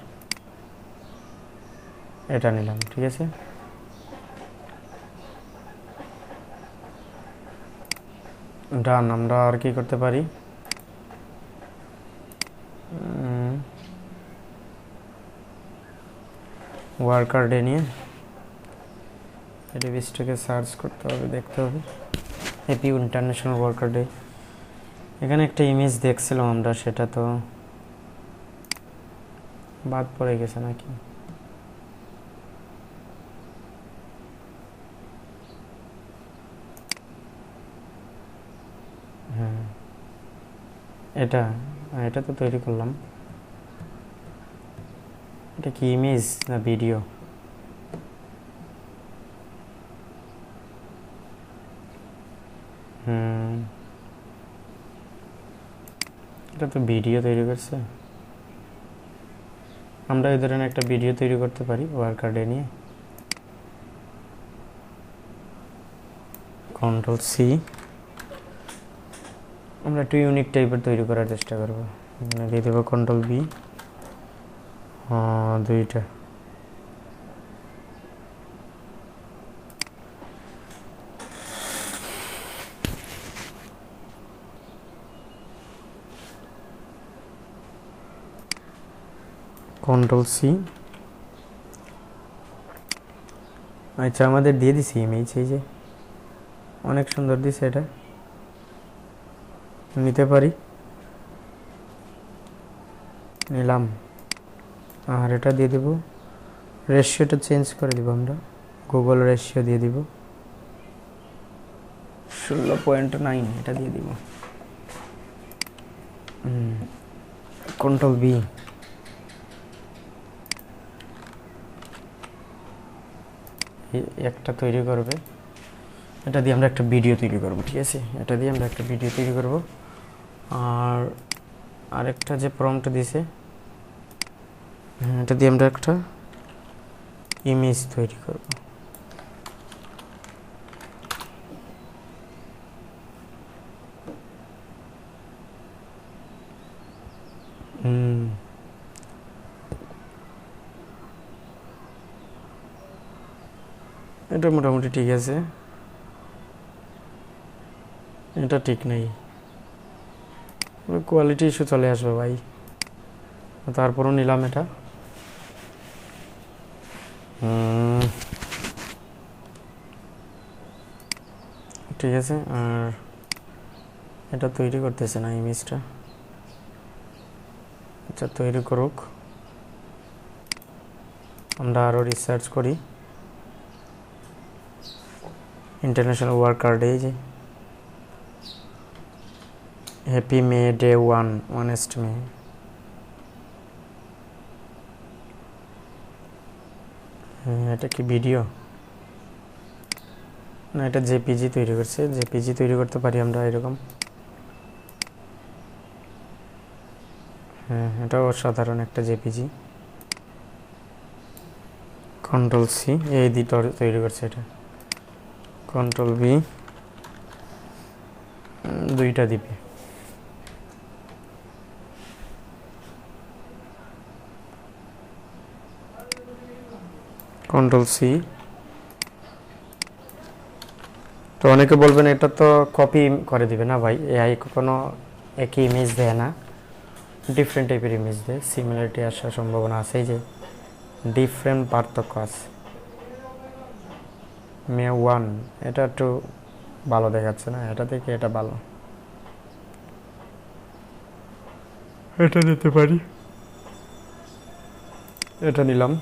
এটা নিলাম, ঠিক আছে। ডান। আমরা আর কি করতে পারি, ওয়ার্কার ডে নিয়ে অ্যাডোবি স্টকে সার্চ করতে হবে, দেখতে হবে হ্যাপি ইন্টারন্যাশনাল ওয়ার্কার ডে। এখানে একটা ইমেজ দেখছিলাম আমরা, সেটা তো বাদ পড়ে গেছে নাকি। হ্যাঁ এটা এটা তো তৈরি করলাম। এটা কি ইমেজ না ভিডিও? এটা তো ভিডিও তৈরি করছে। আমরা এই ধরনের একটা ভিডিও তৈরি করতে পারি ওয়ার্কার ডে নিয়ে। কন্ট্রোল সি, আমরা একটু ইউনিক টাইপের তৈরি করার চেষ্টা করব। দিয়ে দেবো কন্ট্রোল বি, দুইটা। Control C. আচ্ছা, আমাদের দিয়ে দিছি ইমেজ, এই যে অনেক সুন্দর দিছে, এটা নিতে পারি, নিলাম। আর এটা দিয়ে দেব, রেশিওটা চেঞ্জ করে দিব, আমরা গুগল রেশিও দিয়ে দিব 16.9, এটা দিয়ে দিব। কন্ট্রোল বি, একটা তৈরি করবে, এটা দিয়ে আমরা একটা ভিডিও তৈরি করব, ঠিক আছে? এটা দিয়ে আমরা একটা ভিডিও তৈরি করব। আর আরেকটা যে প্রম্পট দিছে, এটা দিয়ে আমরা একটা ইমেজ তৈরি করব। এটা মোটামুটি ঠিক আছে, এটা ঠিক নেই, কোয়ালিটি ইস্যু চলে আসবে ভাই। তারপরও নিলাম এটা। ঠিক আছে। আর এটা তৈরি করতেছে না ইমেজটা, আচ্ছা তৈরি করুক, আমরা আরও রিসার্চ করি। ইন্টারন্যাশনাল ওয়ার্কার ডে, যে হ্যাপি মে ডে 1 মে। এটা কি ভিডিও না, এটা জেপিজি তৈরি করছে। জেপিজি তৈরি করতে পারি আমরা এরকম। হ্যাঁ, এটা অসাধারণ একটা জেপিজি। কন্ট্রোল সি, এই দুটো তৈরি করছে এটা। কন্ট্রোল বি, দুইটা দিবে। Control C. তো অনেকে বলবেন এটা তো কপি করে দিবে না ভাই, এআই কখনো একই ইমেজ দেয় না, ডিফারেন্ট টাইপের ইমেজ দেয়। সিমিলারিটি আসার সম্ভাবনা আছে, এই যে ডিফারেন্ট পার্থক্য আছে। মে 1 এটা একটু ভালো দেখাচ্ছে না, এটা থেকে এটা ভালো, এটা নিতে পারি, এটা নিলাম।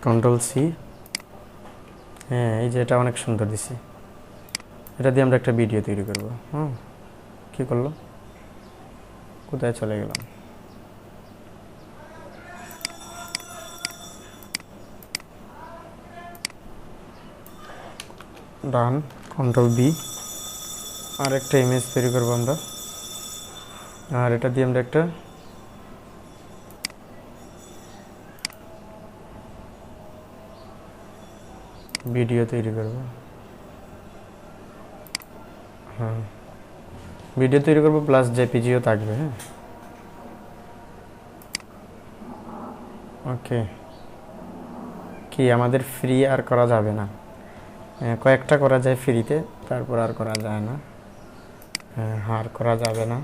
কন্ট্রোল সি, হ্যাঁ এই যে এটা অনেক সুন্দর দিছে, এটা দিয়ে আমরা একটা ভিডিও তৈরি করব। কি করলো, কোথায় চলে গেলাম? ডান। কন্ট্রোল বি, আর একটা ইমেজ তৈরি করবো আমরা, আর এটা দিয়ে আমরা একটা ভিডিও তৈরি করব। হ্যাঁ, ভিডিও তৈরি করব প্লাস জেপিজিও থাকবে। হ্যাঁ, ওকে। কি আমাদের ফ্রি আর করা যাবে না? কয়েকটা করা যায় ফ্রিতে, তারপর আর করা যায় না। আর করা যাবে না,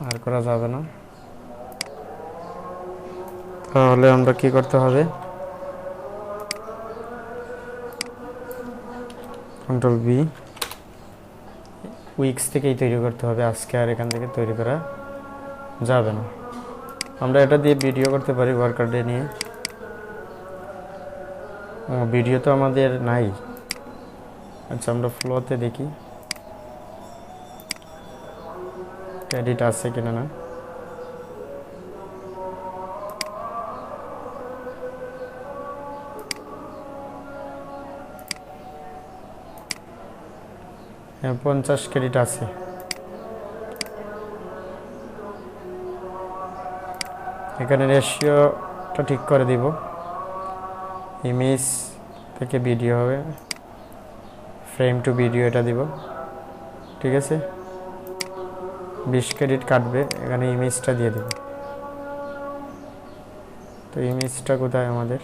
আর করা যাবে না। তাহলে আমরা কি করতে হবে? কন্ট্রোল বি, উইক্স থেকেই তৈরি করতে হবে আজকে, আর এখান থেকে তৈরি করা যাবে না। আমরা এটা দিয়ে ভিডিও করতে পারি ওয়ার্কার ডে নিয়ে। ভিডিও তো আমাদের নাই। আচ্ছা, আমরা ফ্লোতে দেখি ক্রেডিট আছে কিনা না। হ্যাঁ, 50 ক্রেডিট আছে। এখানে রেশিওটা ঠিক করে দিব, ইমেজ থেকে ভিডিও হবে, ফ্রেম টু ভিডিও এটা দিব, ঠিক আছে। 20 ক্রেডিট কাটবে, এখানে ইমেজটা দিয়ে দেব। তো ইমেজটা কোথায় আমাদের,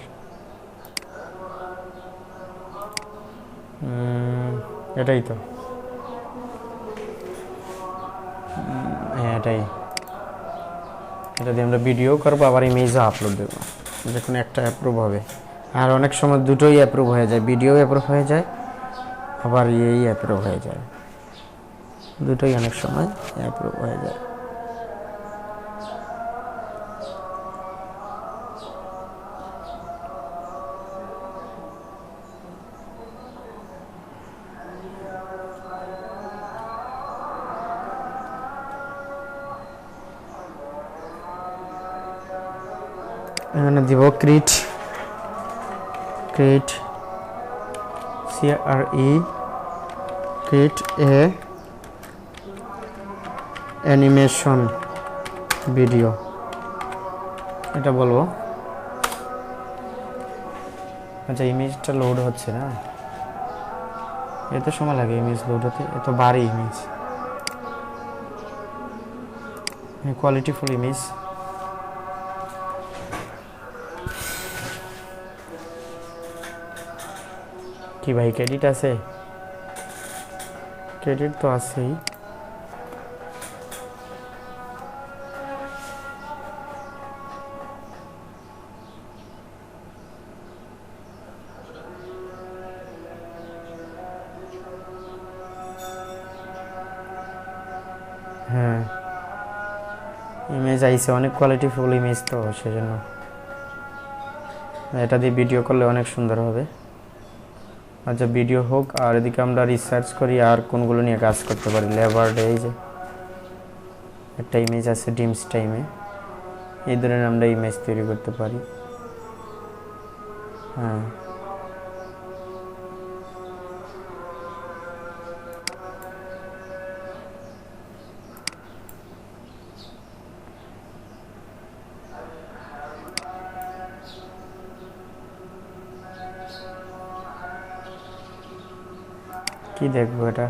এটাই তো, হ্যাঁ এটাই। এটা দিয়ে আমরা ভিডিও করবো, আবার ইমেজও আপলোড দেবো, যে কোনো একটা অ্যাপ্রুভ হবে। আর অনেক সময় দুটোই অ্যাপ্রুভ হয়ে যায়, ভিডিও অ্যাপ্রুভ হয়ে যায়, আবার এই অ্যাপ্রুভ হয়ে যায়, দুটোই অনেক সময় অ্যাপ্রুভ হয়ে যায়। এখানে দিব create CRE create a animation video, এটা বলবো। আচ্ছা ইমেজটা লোড হচ্ছে না, এত সময় লাগে ইমেজ লোড হতে, এত ভারী ইমেজ, কোয়ালিটিফুল ইমেজ। কি ভাই ক্রেডিট আছে? ক্রেডিট তো আছেই। হ্যাঁ ইমেজ আইছে, অনেক কোয়ালিটিফুল ইমেজ, তো সেজন্য এটা দিয়ে ভিডিও করলে অনেক সুন্দর হবে। আচ্ছা ভিডিও হোক, আর এদিকে আমরা রিসার্চ করি আর কোনগুলো নিয়ে কাজ করতে পারি। লেবার ডে, এই যে একটা ইমেজ আছে ডিমস টাইমে, এই ধরনের আমরা ইমেজ তৈরি করতে পারি। হ্যাঁ কি দেখবো, এটা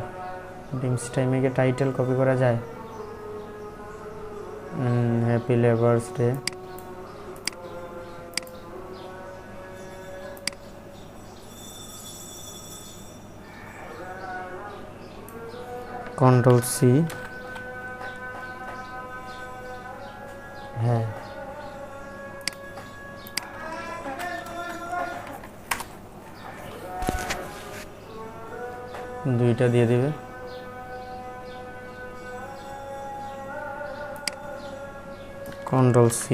ডিমস টাইমে কি টাইটেল কপি করা যায়? হ্যাপি লেবার্স ডে, Ctrl+C, হ্যাঁ দুইটা দিয়ে দিবে। Ctrl+C,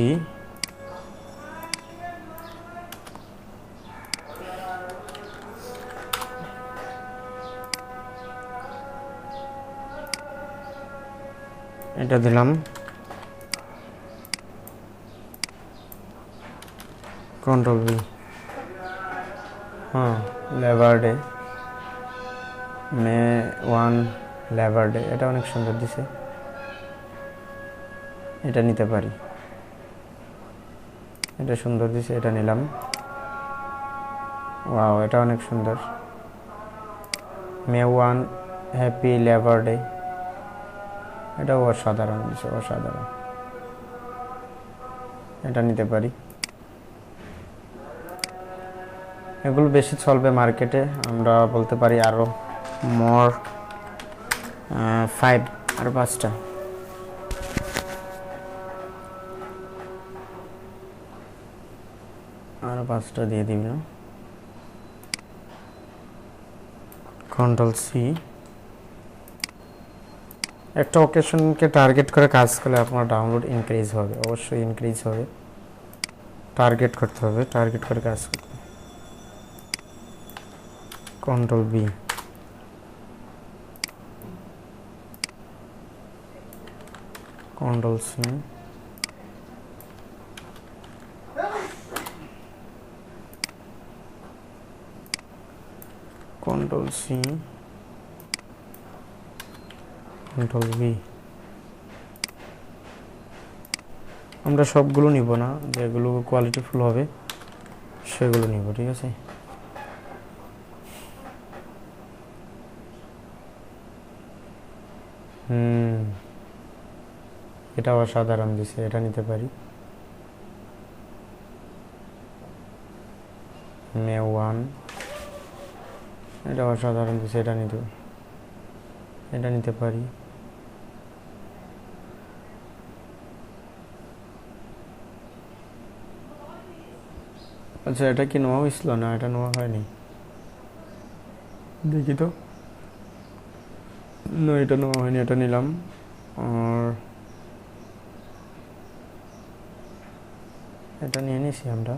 এটা দিলাম, Ctrl+V। হ্যাঁ লেবার ডে, মে 1 লেবার ডে, এটা অনেক সুন্দর দিছে, এটা নিতে পারি, এটা সুন্দর দিছে, এটা নিলাম। ওয়াও এটা অনেক সুন্দর, মে 1 হ্যাপি লেবার ডে, এটা অসাধারণ দিছে, অসাধারণ, এটা নিতে পারি। এগুলো বেশি চলবে মার্কেটে, আমরা বলতে পারি আরো মোর 5 আর 5টা, আরো 5টা দিয়ে দিব। Ctrl+C, একটা ওকেশনকে টার্গেট করে কাজ করলে আপনার ডাউনলোড ইনক্রিজ হবে, অবশ্যই ইনক্রিজ হবে। টার্গেট করতে হবে, টার্গেট করে কাজ করতে হবে। Ctrl+B, Ctrl+C, Ctrl+C, Ctrl+V। আমরা সবগুলো নিব না, যেগুলো কোয়ালিটিফুল হবে সেগুলো নিব, ঠিক আছে। এটা অসাধারণ দিছে, এটা নিতে পারি। মে 1 এটা অসাধারণ দিছে, এটা নিতে পারি। আচ্ছা, এটা কি নেওয়া হয়েছিল? না, এটা নেওয়া হয়নি, দেখি তো। না, এটা নেওয়া হয়নি, এটা নিলাম। আর এটা নিয়ে নিছি আমরা।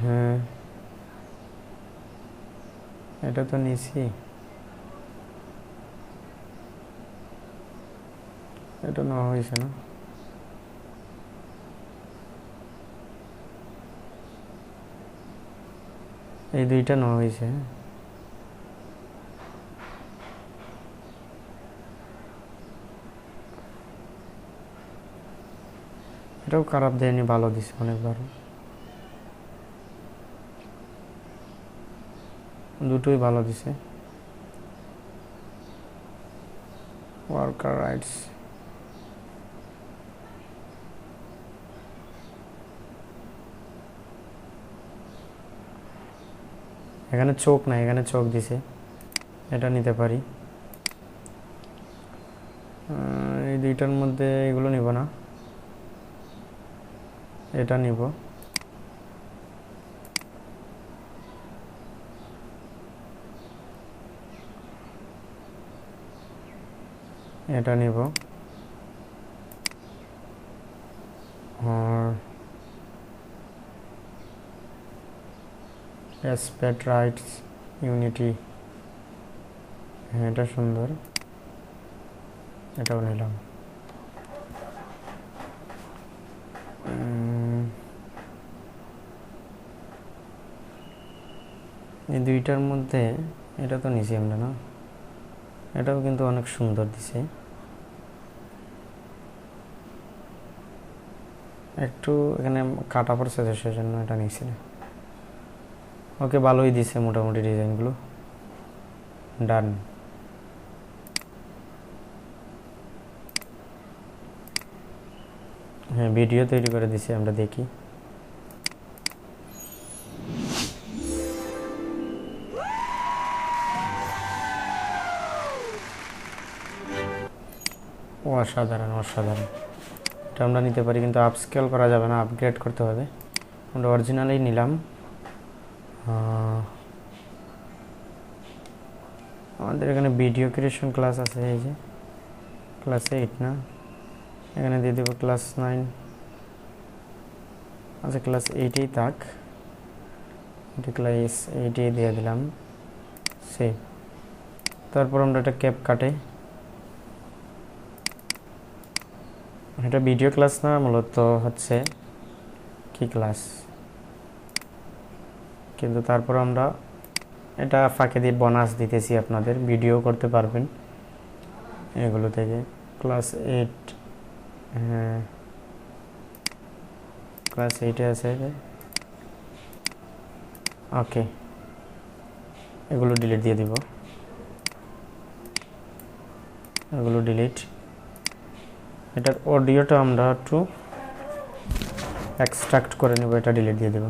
হ্যাঁ, এটা তো নিছি, এটা নেওয়া হয়েছে না? এই দুইটা নেওয়া হয়েছে। এটাও খারাপ দেয়নি, ভালো দিছে, অনেক ভালো। দুটোই ভালো দিছে। ওয়ার্কার রাইটস, এখানে চোখ নাই, এখানে চোখ দিছে, এটা নিতে পারি। এই দুইটার মধ্যে এগুলো নিব না, এটা নিব। এটা নিব। আর রেসপেক্ট রাইটস ইউনিটি, হ্যাঁ এটা সুন্দর, এটাও নিলাম। এই দুইটার মধ্যে এটা তো নিছি আমরা না, এটাও কিন্তু অনেক সুন্দর দিছে। একটু এখানে কাটা পড়ছে তো, সেজন্য এটা নিছি না। ওকে, ভালোই দিছে মোটামুটি ডিজাইনগুলো। ডান। হ্যাঁ, ভিডিও তৈরি করে দিছি, আমরা দেখি। অসাধারণ, অসাধারণ। এটা আমরা নিতে পারি, কিন্তু আপস্কেল করা যাবে না, আপগ্রেড করতে হবে। আমরা অরিজিনালেই নিলাম। আমাদের এখানে ভিডিও ক্রিয়েশন ক্লাস আছে, এই যে ক্লাস 8 না, এখানে দিয়ে দেবো ক্লাস 9। আচ্ছা, ক্লাস 8এই থাক, এটা ক্লাস 8এই দিয়ে দিলাম, সেভ। তারপর আমরা এটা ক্যাপ কাটে, এটা ভিডিও ক্লাস না, মূলত হচ্ছে কি ক্লাস, কিন্তু তারপর আমরা এটা ফাঁকে দিয়ে বোনাস দিতেছি, আপনাদের ভিডিও করতে পারবেন এগুলো থেকে। ক্লাস 8, হ্যাঁ ক্লাস 8-এ আছে। ওকে, এগুলো ডিলিট দিয়ে দিব, এগুলো ডিলিট। এটার অডিওটা আমরা একটু এক্সট্রাক্ট করে নেব, এটা ডিলিট দিয়ে দেব।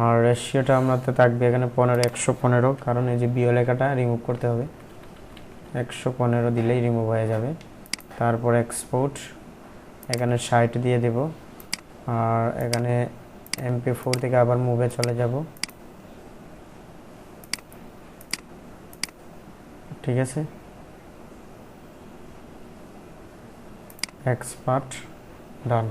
আর রেশিওটা আমাদের থাকবে এখানে 115, কারণ এই যে বিও লেখাটা রিমুভ করতে হবে, 115 দিলেই রিমুভ হয়ে যাবে। তারপর এক্সপোর্ট, এখানে 60 দিয়ে দেব। আর এখানে MP4 থেকে আবার মুভে চলে যাব, ঠিক আছে। এক্সপার্ট, ডান।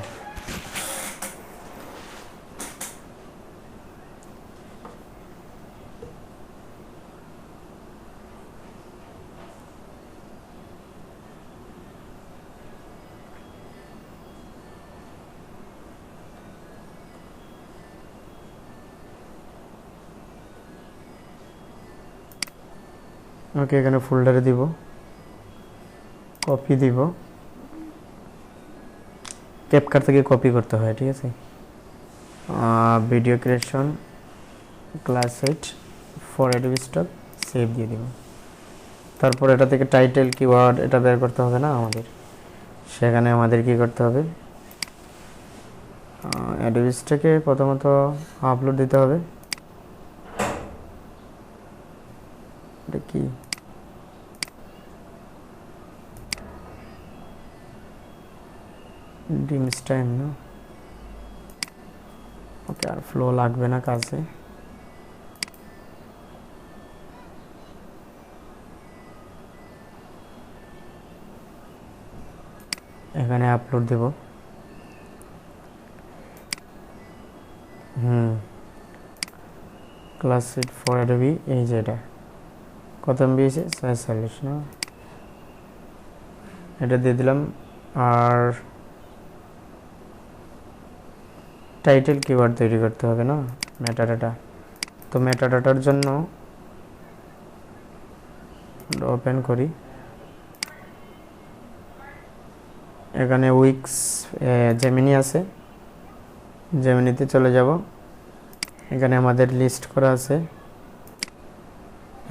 ওকে, এখানে ফোল্ডারে দিব, কপি দিব, ক্যাপকাট থেকে কপি করতে হয়, ঠিক আছে। Video creation class 8 for Adobe stock, save দিয়ে দিব। তারপর এটা থেকে টাইটেল কিওয়ার্ড এটা বের করতে হবে না আমাদের, সেখানে আমাদের কি করতে হবে, অ্যাডোবি স্টকে প্রথমত আপলোড দিতে হবে। এটা কি ডিমস টাইম না, ওকে আর ফ্লো লাগবে না কাছে। এখানে আপলোড দেব। ক্লাস 8 ফর অ্যাডোবি, এই যে এটা কত এমবি আছে, 46 না, এটা দিয়ে দিলাম। আর টাইটেল কিওয়ার্ড তৈরি করতে হবে না, মেটাডাটা। তো মেটাডাটার জন্য ওপেন করি, এখানে উইক্স জেমিনি আছে, জেমিনিতে চলে যাব। এখানে আমাদের লিস্ট করা আছে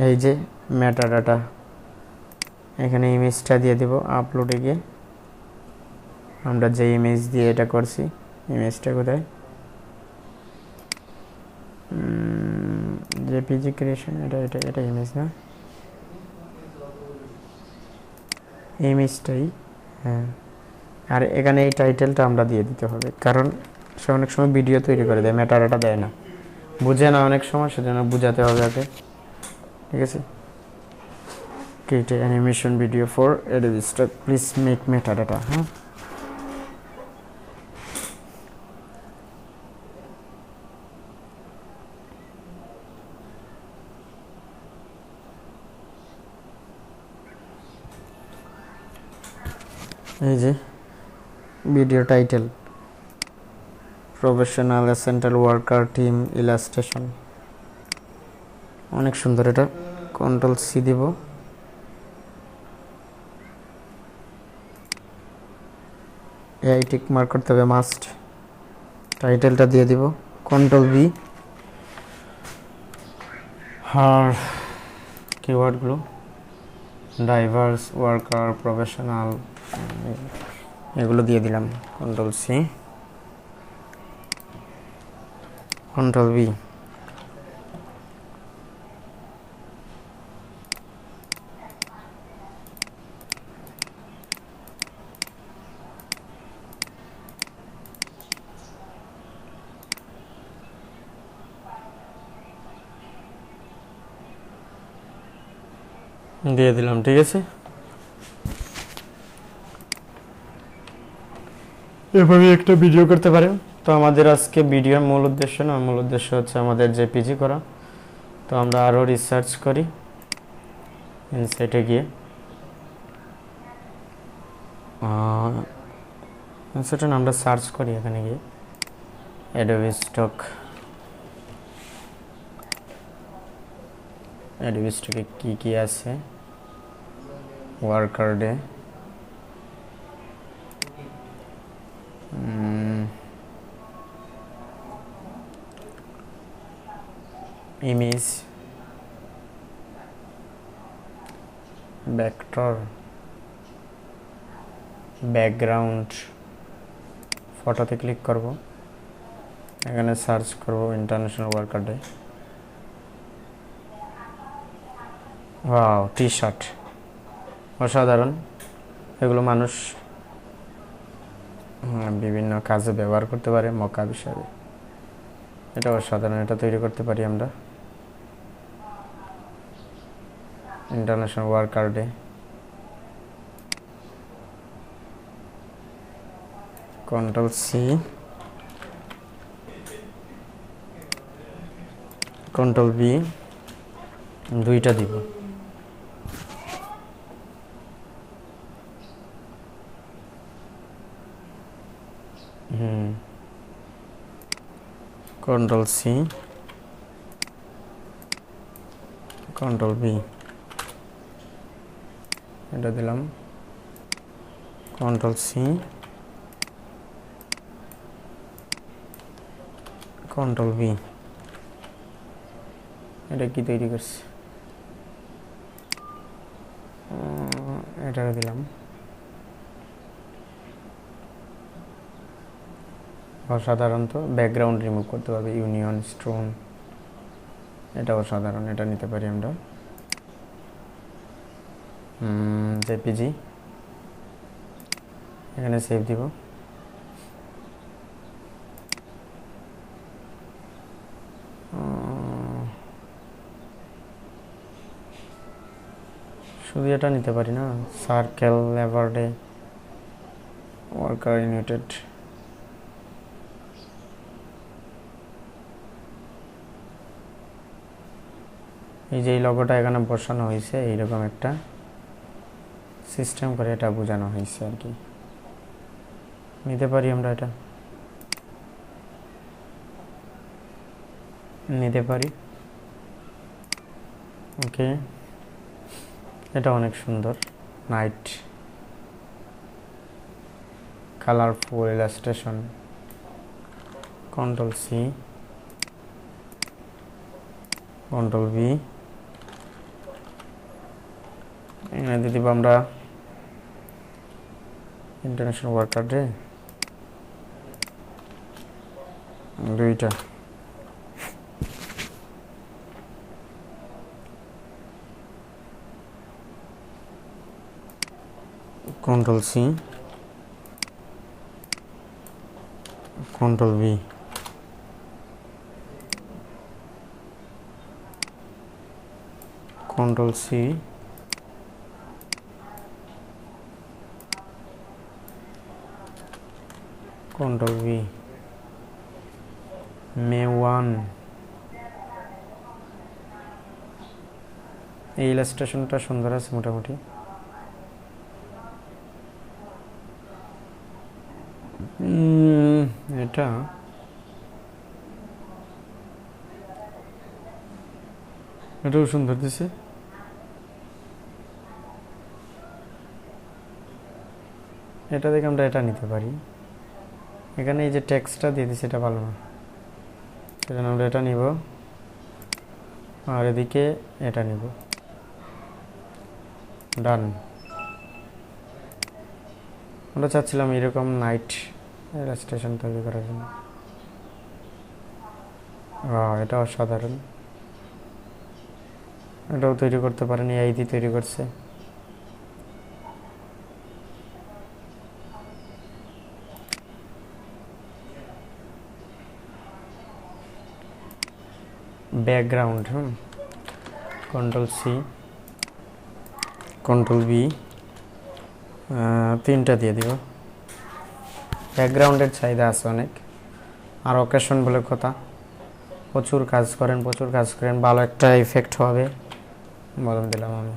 এই যে মেটাডাটা, এখানে ইমেজটা দিয়ে দিব আপলোডে গিয়ে। আমরা যে ইমেজ দিয়ে এটা করছি, ইমেজটা কোথায়, জেপিজি ক্রিয়েশন, এটা এটা এটা ইমেজ না, ইমেজটাই, হ্যাঁ। আর এখানে এই টাইটেলটা আমরা দিয়ে দিতে হবে, কারণ সে অনেক সময় ভিডিও তৈরি করে দেয়, মেটাডাটা দেয় না, বুঝে না অনেক সময়, সেজন্য বুঝাতে হবে আগে, ঠিক আছে। Create animation video for Adobe stock, please make metadata. হ্যাঁ, এই যে video title, professional essential worker team illustration, অনেক সুন্দর। এটা কন্ট্রোল সি দিব, এআই টিক মার্ক করতে হবে মাস্ট। টাইটেলটা দিয়ে দিব, কন্ট্রোল বি। আর কিওয়ার্ডগুলো ডাইভার্স, ওয়ার্কার, প্রফেশনাল, এগুলো দিয়ে দিলাম, কন্ট্রোল সি, কন্ট্রোল বি। দিয়ে দিলাম, ঠিক আছে। এভাবে একটা ভিডিও করতে পারেন। তো আমাদের আজকে ভিডিওর মূল উদ্দেশ্য না, মূল উদ্দেশ্য হচ্ছে আমাদের জেপিজি করা। তো আমরা আরও রিসার্চ করি, ইনসাইটে গিয়ে ইনসাইটে আমরা সার্চ করি, এখানে গিয়ে অ্যাডোবি স্টক, অ্যাডোবি স্টকে কী কী আছে, worker day, image, vector, background, ফটোতে ক্লিক করব, এখানে সার্চ করব international worker day. Wow, T shirt, অসাধারণ। এগুলো মানুষ বিভিন্ন কাজে ব্যবহার করতে পারে, মকাব হিসাবে। এটা অসাধারণ, এটা তৈরি করতে পারি আমরা। International worker day, control C, control B, দুইটা দিব। কন্ট্রোল সি, কন্ট্রোল বি, এটা দিলাম, কন্ট্রোল সি, কন্ট্রোল ভি, এটা কি তৈরি করছে, এটা দিলাম। অসাধারণত ব্যাকগ্রাউন্ড রিমুভ করতে পারবে, ইউনিয়ন স্টোন, এটা অসাধারণ, এটা নিতে পারি আমরা। জেপিজি, এখানে সেভ দিব। শুধু এটা নিতে পারি না, সার্কেল, লেভারডে, ওয়ার্কার ইউনিটেড, এই যে এই লগোটা এখানে বসানো হয়েছে, এইরকম একটা সিস্টেম করে এটা বোঝানো হয়েছে আর কি। নিতে পারি আমরা, এটা নিতে পারি। ওকে, এটা অনেক সুন্দর, night colourful illustration. Control C, control V, এখানে দিয়ে দিব আমরা ইন্টারন্যাশনাল ওয়ার্কার ডে, দুইটা। Control C, control V, control C, control V, May 1। এই ইলাস্ট্রেশনটা সুন্দর আছে মোটামুটি। এটা এটাও সুন্দর দিছে। এটা দেখে আমরা এটা নিতে পারি। এখানে এই যে টেক্সটটা দিয়ে দিচ্ছে, এটা ভালো না, সেজন্য আমরা এটা নিব, আর এদিকে এটা নিব। ডান। আমরা চাচ্ছিলাম এরকম নাইট স্টেশন তৈরি করার জন্য। এটা অসাধারণ, এটাও তৈরি করতে পারেন, এই দিয়ে তৈরি করছে। Background, control C, control B, তিনটা দিয়ে দিব। ব্যাকগ্রাউন্ডের চাহিদা আছে অনেক, আর অকেশন বলে কথা, প্রচুর কাজ করেন, ভালো একটা ইফেক্ট হবে বলে দিলাম আমি।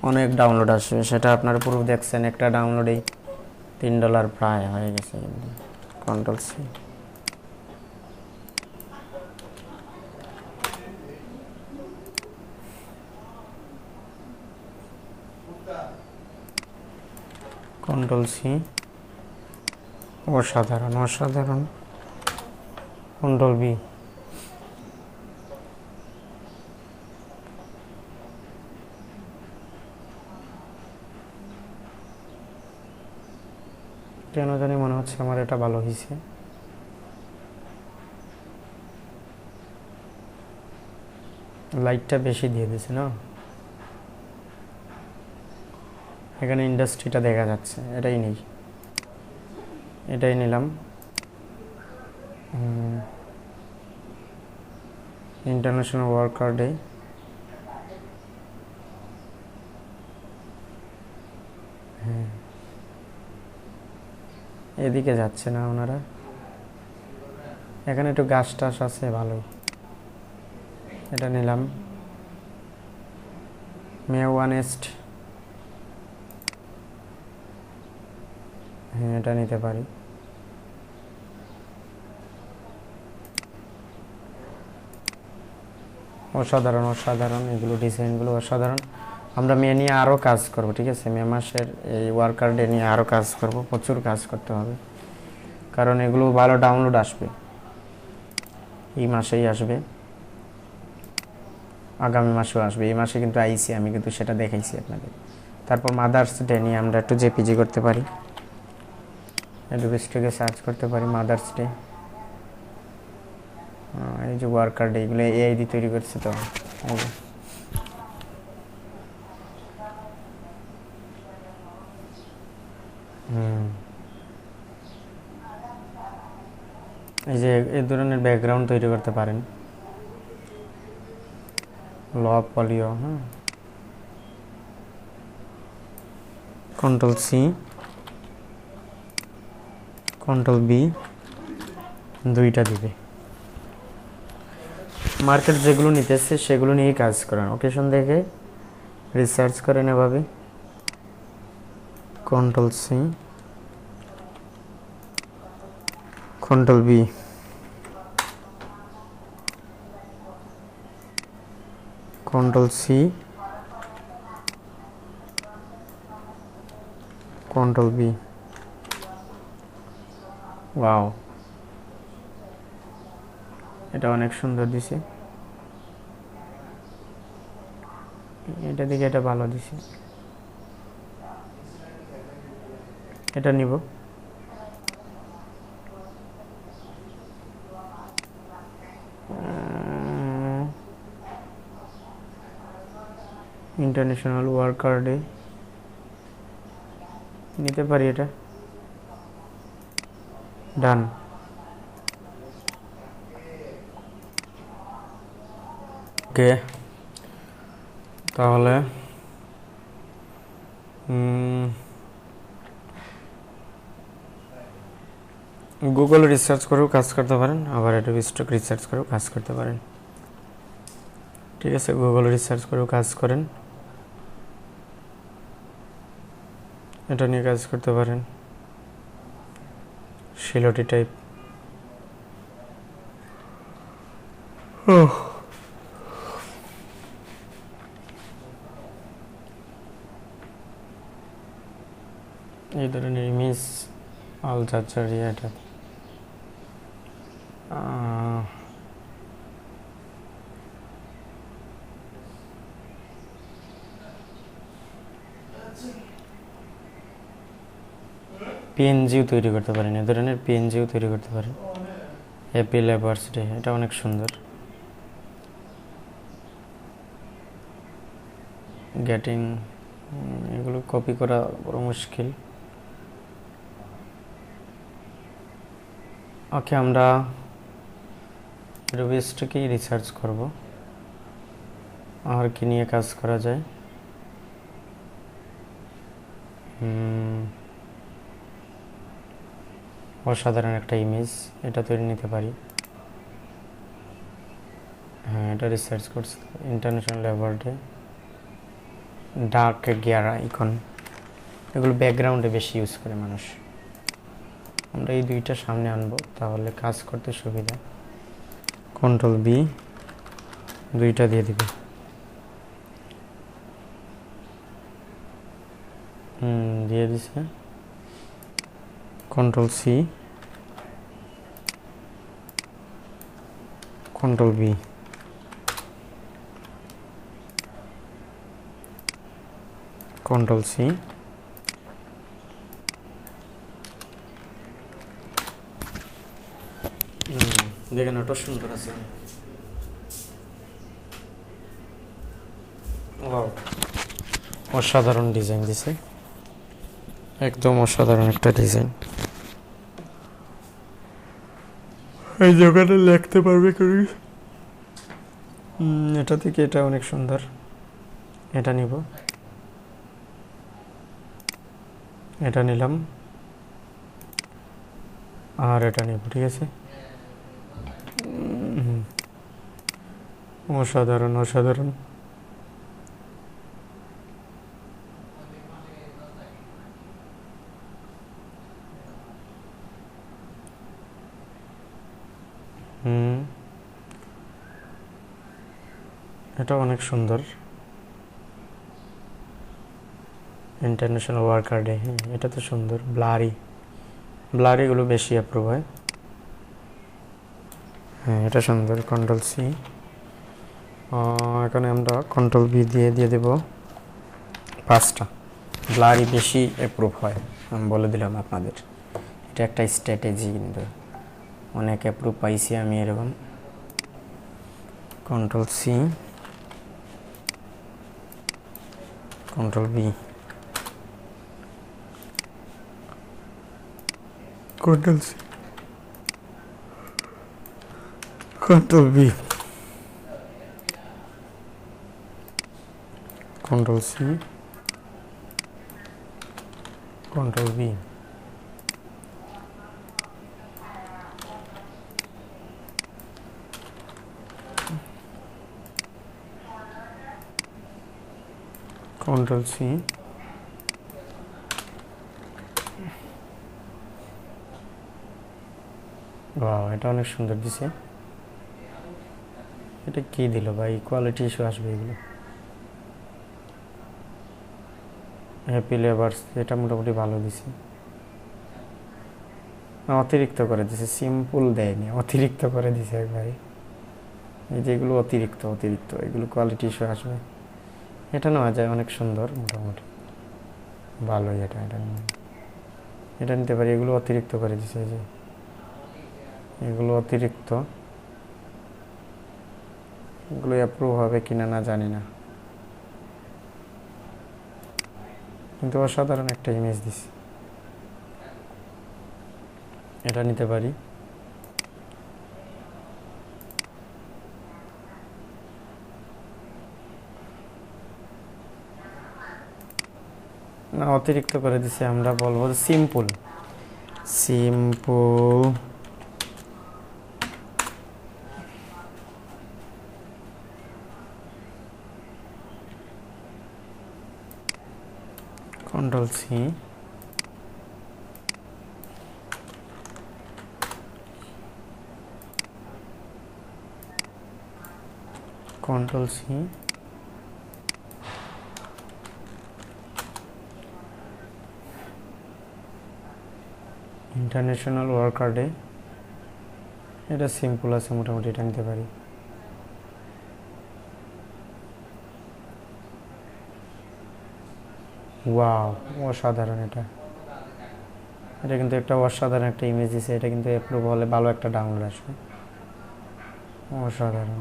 অনেক ডাউনলোড আসবে, সেটা আপনারা পুরো দেখছেন, একটা ডাউনলোডেই $3 প্রায় হয়ে গেছে। কন্ট্রোল সি, কন্ট্রোল সি, অসাধারণ অসাধারণ। কন্ট্রোল বি, কেন জানি মনে হচ্ছে আমার এটা ভালো হয়েছে। লাইটটা বেশি দিয়ে দিছে না, এখানে ইন্ডাস্ট্রিটা দেখা যাচ্ছে, এটাই নেই, এটাই নিলাম। ইন্টারন্যাশনাল ওয়ার্কার ডে, এদিকে যাচ্ছে না ওনারা, এখানে একটু গাছ টাছ আছে ভালোই, এটা নিলাম। মে 1 এটা নিতে পারি। অসাধারণ অসাধারণ, এগুলো ডিজাইনগুলো অসাধারণ। আমরা মে নিয়ে আরও কাজ করব, ঠিক আছে? মে মাসের এই ওয়ার্কার ডে নিয়ে আরও কাজ করব, প্রচুর কাজ করতে হবে, কারণ এগুলো ভালো ডাউনলোড আসবে। এই মাসেই আসবে, আগামী মাসেও আসবে। এই মাসে কিন্তু আইসি, আমি কিন্তু সেটা দেখাইছি আপনাদের। তারপর মাদার্স ডে নিয়ে আমরা একটু জেপিজি করতে পারি, অ্যাডোবি স্টুডিও সার্চ করতে পারি মাদার্স ডে। এই যে ওয়ার্কার ডে, এগুলো এআই দিয়ে তৈরি করছে। তো এই যে এই ধরনের ব্যাকগ্রাউন্ড তৈরি করতে পারেন, low poly. Control C, control B, দুইটা দিবে। মার্কেট যেগুলো নিতেছে সেগুলো নিয়েই কাজ করেন, ওকেশন দেখে রিসার্চ করেন এভাবে। Control C, control B, control C, control V. Wow, এটা অনেক সুন্দর দিছে, এটা দিকে এটা ভালো দিছে, এটা নিব। ইন্টারন্যাশনাল ওয়ার্কার ডে নিতে পারি, এটা ডান। ওকে, তাহলে গুগল রিসার্চ করেও কাজ করতে পারেন, আবার অ্যাডোবি স্টক রিসার্চ করেও কাজ করতে পারেন। ঠিক আছে, গুগল রিসার্চ করেও কাজ করেন, এটা নিয়ে কাজ করতে পারেন। শিলটি টাইপ, এই ধরনের ইমেজ আল জাজারিয়া, এটা পিএনজিও তৈরি করতে পারেন, এ ধরনের পিএনজিও তৈরি করতে পারেন। হ্যাপি লেবার্স ডে, এটা অনেক সুন্দর। গেটিং, এগুলো কপি করা বড় মুশকিল। ওকে, আমরা রুবিস্টকেই রিসার্চ করব, আর কি নিয়ে কাজ করা যায়। অসাধারণ একটা ইমেজ, এটা তৈরি নিতে পারি। হ্যাঁ, এটা রিসার্চ করছি। International labour day, dark gear icon, এগুলো ব্যাকগ্রাউন্ডে বেশি ইউজ করে মানুষ। আমরা এই দুইটা সামনে আনবো, তাহলে কাজ করতে সুবিধা। কন্ট্রোল বি, দুইটা দিয়ে দিবে। দিয়ে দিছে। Control C, control B, control C, দেখেন ওটা সুন্দর আছে। অসাধারণ ডিজাইন দিছে, একদম অসাধারণ একটা ডিজাইন। এই দোকানে লিখতে পারবে করি। এটা থেকে এটা অনেক সুন্দর, এটা নিব, এটা নিলাম, আর এটা নিব। ঠিক আছে, অসাধারণ অসাধারণ। এটা অনেক সুন্দর। ইন্টারন্যাশনাল ওয়ার্কার ডে, এটা তো সুন্দর। ব্লারিগুলো বেশি অ্যাপ্রুভ হয়। হ্যাঁ, এটা সুন্দর। Control C. এখানে আমরা কন্ট্রোল বি দিয়ে দেব 5টা। ব্লারি বেশি অ্যাপ্রুভ হয়, আমি বলে দিলাম আপনাদের। এটা একটা স্ট্র্যাটেজি, কিন্তু অনেক অ্যাপ্রুভ পাইছি আমি এরকম। Control C, control B, control C, control B, control C, control B, control C, বাহ, এটা অনেক সুন্দর দিছে। এটা কি দিল ভাই? কোয়ালিটি ইস্যু আসবে এগুলো। হ্যাপি লেবার্স, এটা মোটামুটি ভালো দিছে। অতিরিক্ত করে দিছে, সিম্পল দেয়নি, অতিরিক্ত করে দিছে ভাই। এই যে এগুলো অতিরিক্ত এগুলো কোয়ালিটি ইস্যু আসবে। এটা নেওয়া যায়, অনেক সুন্দর, মোটামুটি ভালোই। এটা নিতে পারি। এগুলো অতিরিক্ত করে দিছে, এই যে এগুলো অতিরিক্ত। এগুলো অ্যাপ্রুভ হবে কিনা না জানি না, কিন্তু অসাধারণ একটা ইমেজ দিছে। এটা নিতে পারি। না, অতিরিক্ত করে দিছে। আমরা বলবো simple. Control C, control C, international worker day. এটা সিম্পল আছে মোটামুটি, এটা নিতে পারি। ওয়াও, অসাধারণ। এটা কিন্তু একটা অসাধারণ একটা ইমেজ দিছে। এটা কিন্তু অ্যাপ্রুভ হলে ভালো একটা ডাউনলোড আসবে। অসাধারণ।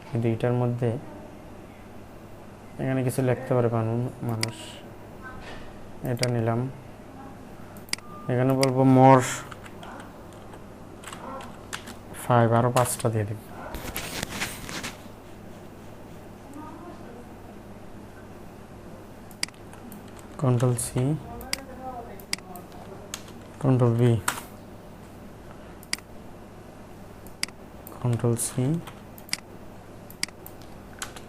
কিন্তু এটার মধ্যে এখানে কিছু লিখতে পারে মানুষ। এটা নিলাম। এখানে বলবো মোর 5, আরো 5টা দিয়ে দিই। Control C, control B, control C,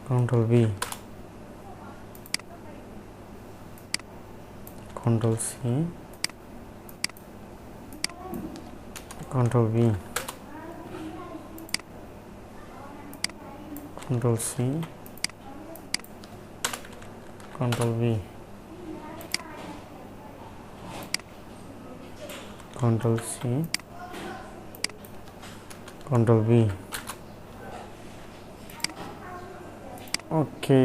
control B, control C, control B, control C, control B, control C, control V. Okay,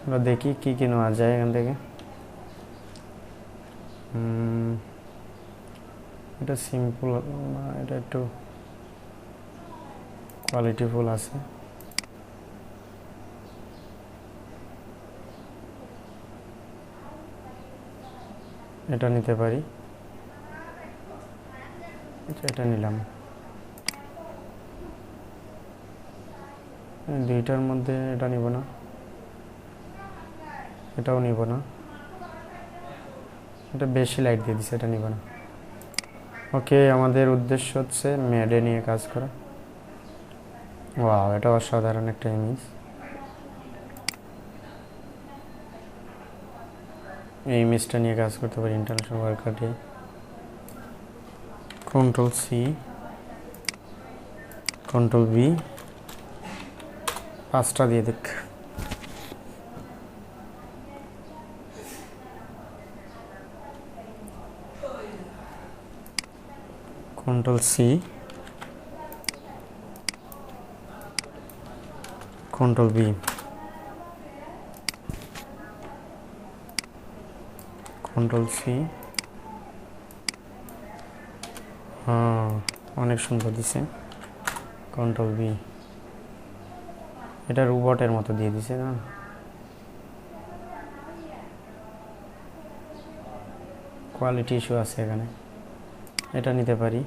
আমরা দেখি কি কি নেওয়া যায় এখান থেকে। এটা সিম্পল না, এটা একটু কোয়ালিটিফুল আছে। এটা নিতে পারি। এটা নিলাম। দুইটার মধ্যে এটা নিব না, এটাও নিব না। এটা বেশি লাইট দিয়ে দিচ্ছে, এটা নিব না। ওকে, আমাদের উদ্দেশ্য হচ্ছে ম্যাডে নিয়ে কাজ করা। ওয়াও, এটা অসাধারণ একটা ইমেজ। এই ইমেজটা নিয়ে কাজ করতে পারি international worker day. Control C, control V, 5টা দিয়ে দেখ। Control C, control B, control C. হ্যাঁ, অনেক সুন্দর দিছে। কন্ট্রোল বি, এটা রোবটের মতো দিয়ে দিছে না? কোয়ালিটি ইস্যু আছে এখানে, এটা নিতে পারি।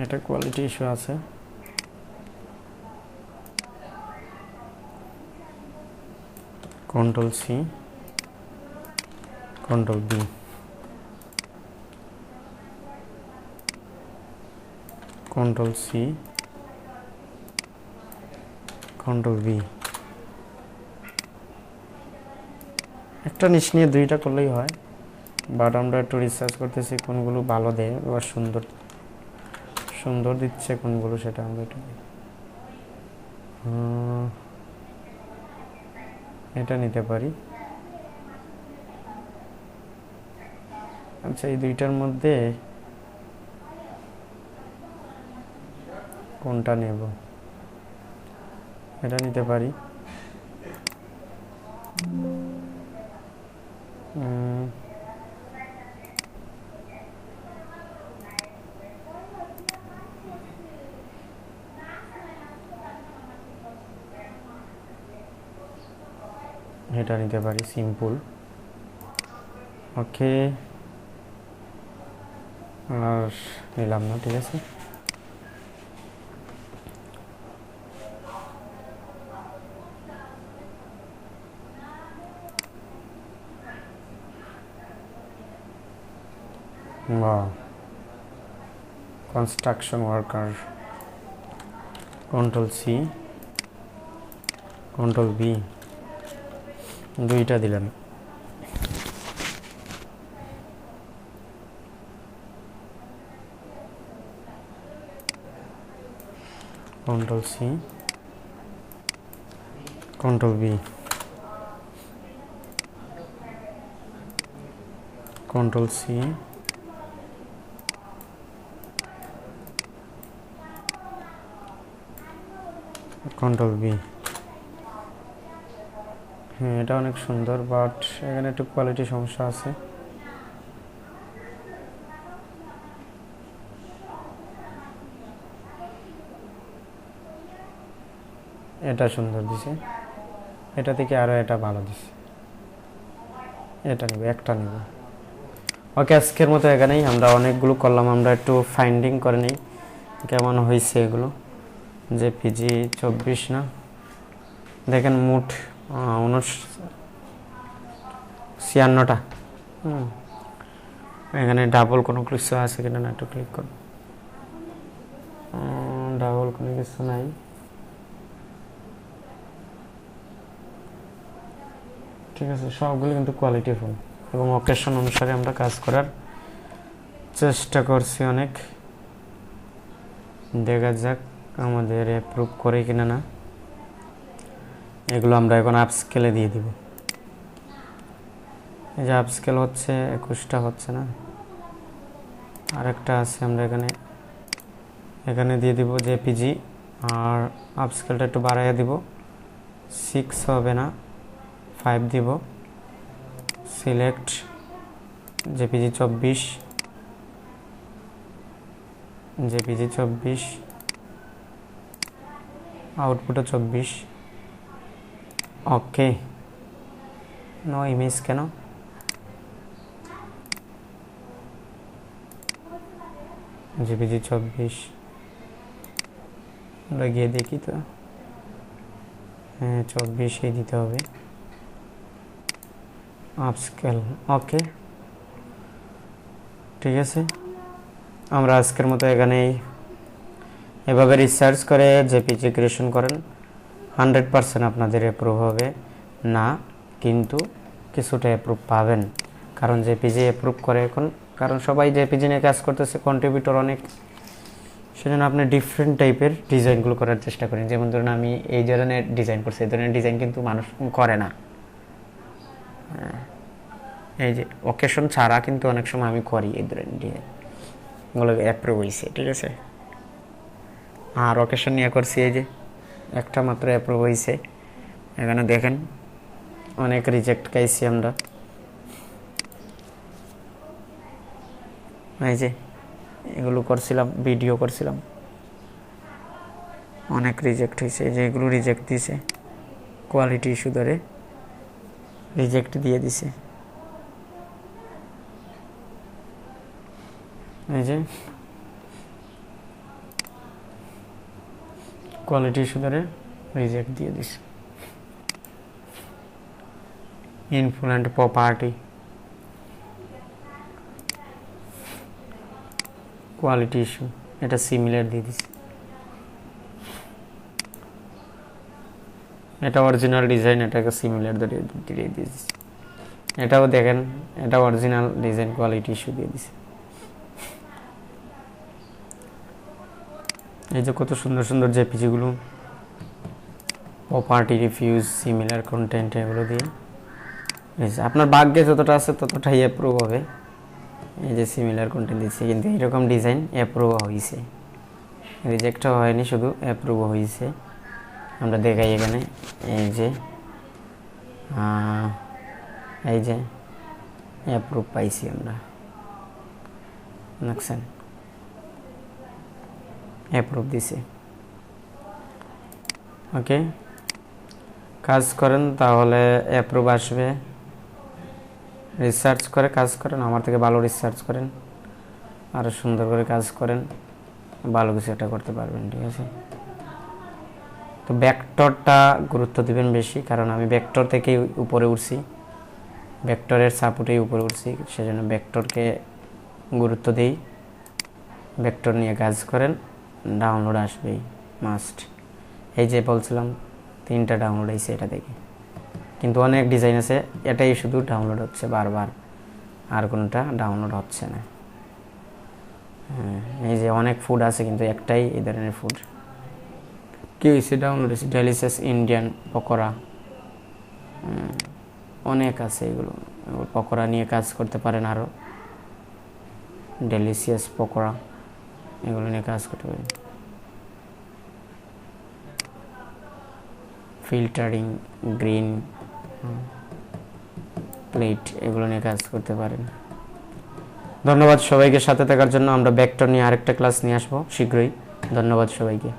এটা কোয়ালিটি ইস্যু আছে। Control C, control B, control C, control V. একটা জিনিস নিয়ে দুইটা করলেই হয়, বাট আমরা একটু রিসার্চ করতেছি কোনগুলো ভালো দেয় বা সুন্দর সুন্দর দিচ্ছে কোনগুলো, সেটা আমরা একটু এটা নিতে পারি। আচ্ছা, এই দুইটার মধ্যে কোনটা নেব? এটা নিতে পারি। এটা নিতে পারি, সিম্পল। ওকে, আর নিলাম না, ঠিক আছে। Construction worker, control C, control B, দুইটা দিলাম। Control C, control B, control C, control V. হ্যাঁ, এটা অনেক সুন্দর, বাট এখানে একটু কোয়ালিটি সমস্যা আছে। এটা সুন্দর দিছে, এটা থেকে আরো এটা ভালো দিছে। এটা নিব, একটা নিব। ওকে, আজকের মতো এখানেই, আমরা অনেকগুলো করলাম, আমরা একটু ফাইন্ডিং করে নিই কেমন হয়েছে এগুলো। জেপিজি 24 না, দেখেন মোট 56টা। এখানে ডাবল কোনো কিছু আছে কিনা না একটু ক্লিক করুন। ডাবল কোনো কিছু নাই। ঠিক আছে, সবগুলো কিন্তু কোয়ালিটিফুল এবং অকেশন অনুসারে আমরা কাজ করার চেষ্টা করছি অনেক। দেখা যাক আমাদের অ্যাপ্রুভ করে কিনা না। এগুলো আমরা এখন আপস্কেলে দিয়ে দিব। এই যে আপস্কেল হচ্ছে, 21টা হচ্ছে না, আরেকটা আছে, আমরা এখানে দিয়ে দিব জেপিজি, আর আপস্কেলটা একটু বাড়াইয়া দিব, 6 হবে না, 5 দিব। Select JPG 24, JPG 24, আউটপুটও 24। ওকে, নো ইমেজ কেন? জেপিজি 24 আমরা গিয়ে দেখি তো। হ্যাঁ, 24 দিতে হবে। আপস্কেল, ওকে, ঠিক আছে। আমরা আজকের মতো এখানেই এভাবে রিসার্চ করে জেপিজি ক্রিয়েশন করেন। 100% আপনাদের অ্যাপ্রুভ হবে না, কিন্তু কিছুটা অ্যাপ্রুভ পাবেন, কারণ জেপিজি অ্যাপ্রুভ করে এখন, কারণ সবাই জেপিজি নিয়ে কাজ করতেছে, কন্ট্রিবিউটর অনেক, সেজন্য আপনি ডিফারেন্ট টাইপের ডিজাইনগুলো করার চেষ্টা করেন। যেমন ধরুন আমি এই ধরনের ডিজাইন করছি, এই ধরনের ডিজাইন কিন্তু মানুষ করে না। এই যে অকেশন ছাড়া কিন্তু অনেক সময় আমি করি এই ধরনের ডিজাইন, এগুলো অ্যাপ্রুভ হয়েছে, ঠিক আছে। আর অকেশন নিয়ে করছি, এই যে একটা মাত্র অ্যাপ্রুভ হয়েছে। এখানে দেখেন অনেক রিজেক্ট খাইছি আমরা। এই যে এগুলো করছিলাম, ভিডিও করছিলাম, অনেক রিজেক্ট হয়েছে। এই যে এগুলো রিজেক্ট দিছে, কোয়ালিটি ইস্যু ধরে রিজেক্ট দিয়ে দিছে। এই যে কোয়ালিটি ইস্যু ধরে রিজেক্ট দিয়ে দিছে। ইনফুল অ্যান্ড প্রপার্টি, কোয়ালিটি ইস্যু, এটা সিমিলার দিয়ে দিছে। এটা অরিজিনাল ডিজাইন, এটাকে সিমিলার দিয়ে দিয়েছে। এটাও দেখেন, এটা অরিজিনাল ডিজাইন, কোয়ালিটি ইস্যু দিয়ে দিছে। এই যে কত সুন্দর সুন্দর জেপিজিগুলো, প্রপার্টি রিফিউজ, সিমিলার কন্টেন্ট, এগুলো দিয়ে আপনার ভাগ্যে যতটা আছে ততটাই অ্যাপ্রুভ হবে। এই যে সিমিলার কন্টেন্ট দিচ্ছে, কিন্তু এরকম ডিজাইন অ্যাপ্রুভ হয়েছে, রিজেক্টও হয়নি, শুধু অ্যাপ্রুভ হয়েছে। আমরা দেখাই এখানে, এই যে অ্যাপ্রুভ পাইছি আমরা, দেখছেন অ্যাপ্রুভ দিছে। ওকে, কাজ করেন তাহলে অ্যাপ্রুভ আসবে। রিসার্চ করে কাজ করেন, আমার থেকে ভালো রিসার্চ করেন, আরও সুন্দর করে কাজ করেন, ভালো কিছু একটা করতে পারবেন, ঠিক আছে। তো ভেক্টরটা গুরুত্ব দিবেন বেশি, কারণ আমি ভেক্টর থেকেই উপরে উঠছি, ভেক্টরের সাপোর্টেই উপরে উঠছি, সেজন্য ভেক্টরকে গুরুত্ব দিই। ভেক্টর নিয়ে কাজ করেন, ডাউনলোড আসবেই মাস্ট। এই যে বলছিলাম 3টা ডাউনলোড হয়েছে এটা থেকে, কিন্তু অনেক ডিজাইন আছে, এটাই শুধু ডাউনলোড হচ্ছে বারবার, আর কোনোটা ডাউনলোড হচ্ছে না। এই যে অনেক ফুড আছে, কিন্তু একটাই এই ধরনের ফুড। কি হয়েছে ডাউনলোড হয়েছে? ডেলিশিয়াস ইন্ডিয়ান পকোড়া, অনেক আছে এগুলো। পকোড়া নিয়ে কাজ করতে পারেন, আরও ডেলিশিয়াস পকোড়া, এগুলো নিয়ে কাজ করতে পারেন। ফিল্টারিং, গ্রিন প্লেট, এগুলো নিয়ে কাজ করতে পারেন। ধন্যবাদ সবাইকে সাথে থাকার জন্য। আমরা ভেক্টর নিয়ে আরেকটা ক্লাস নিয়ে আসবো শীঘ্রই। ধন্যবাদ সবাইকে।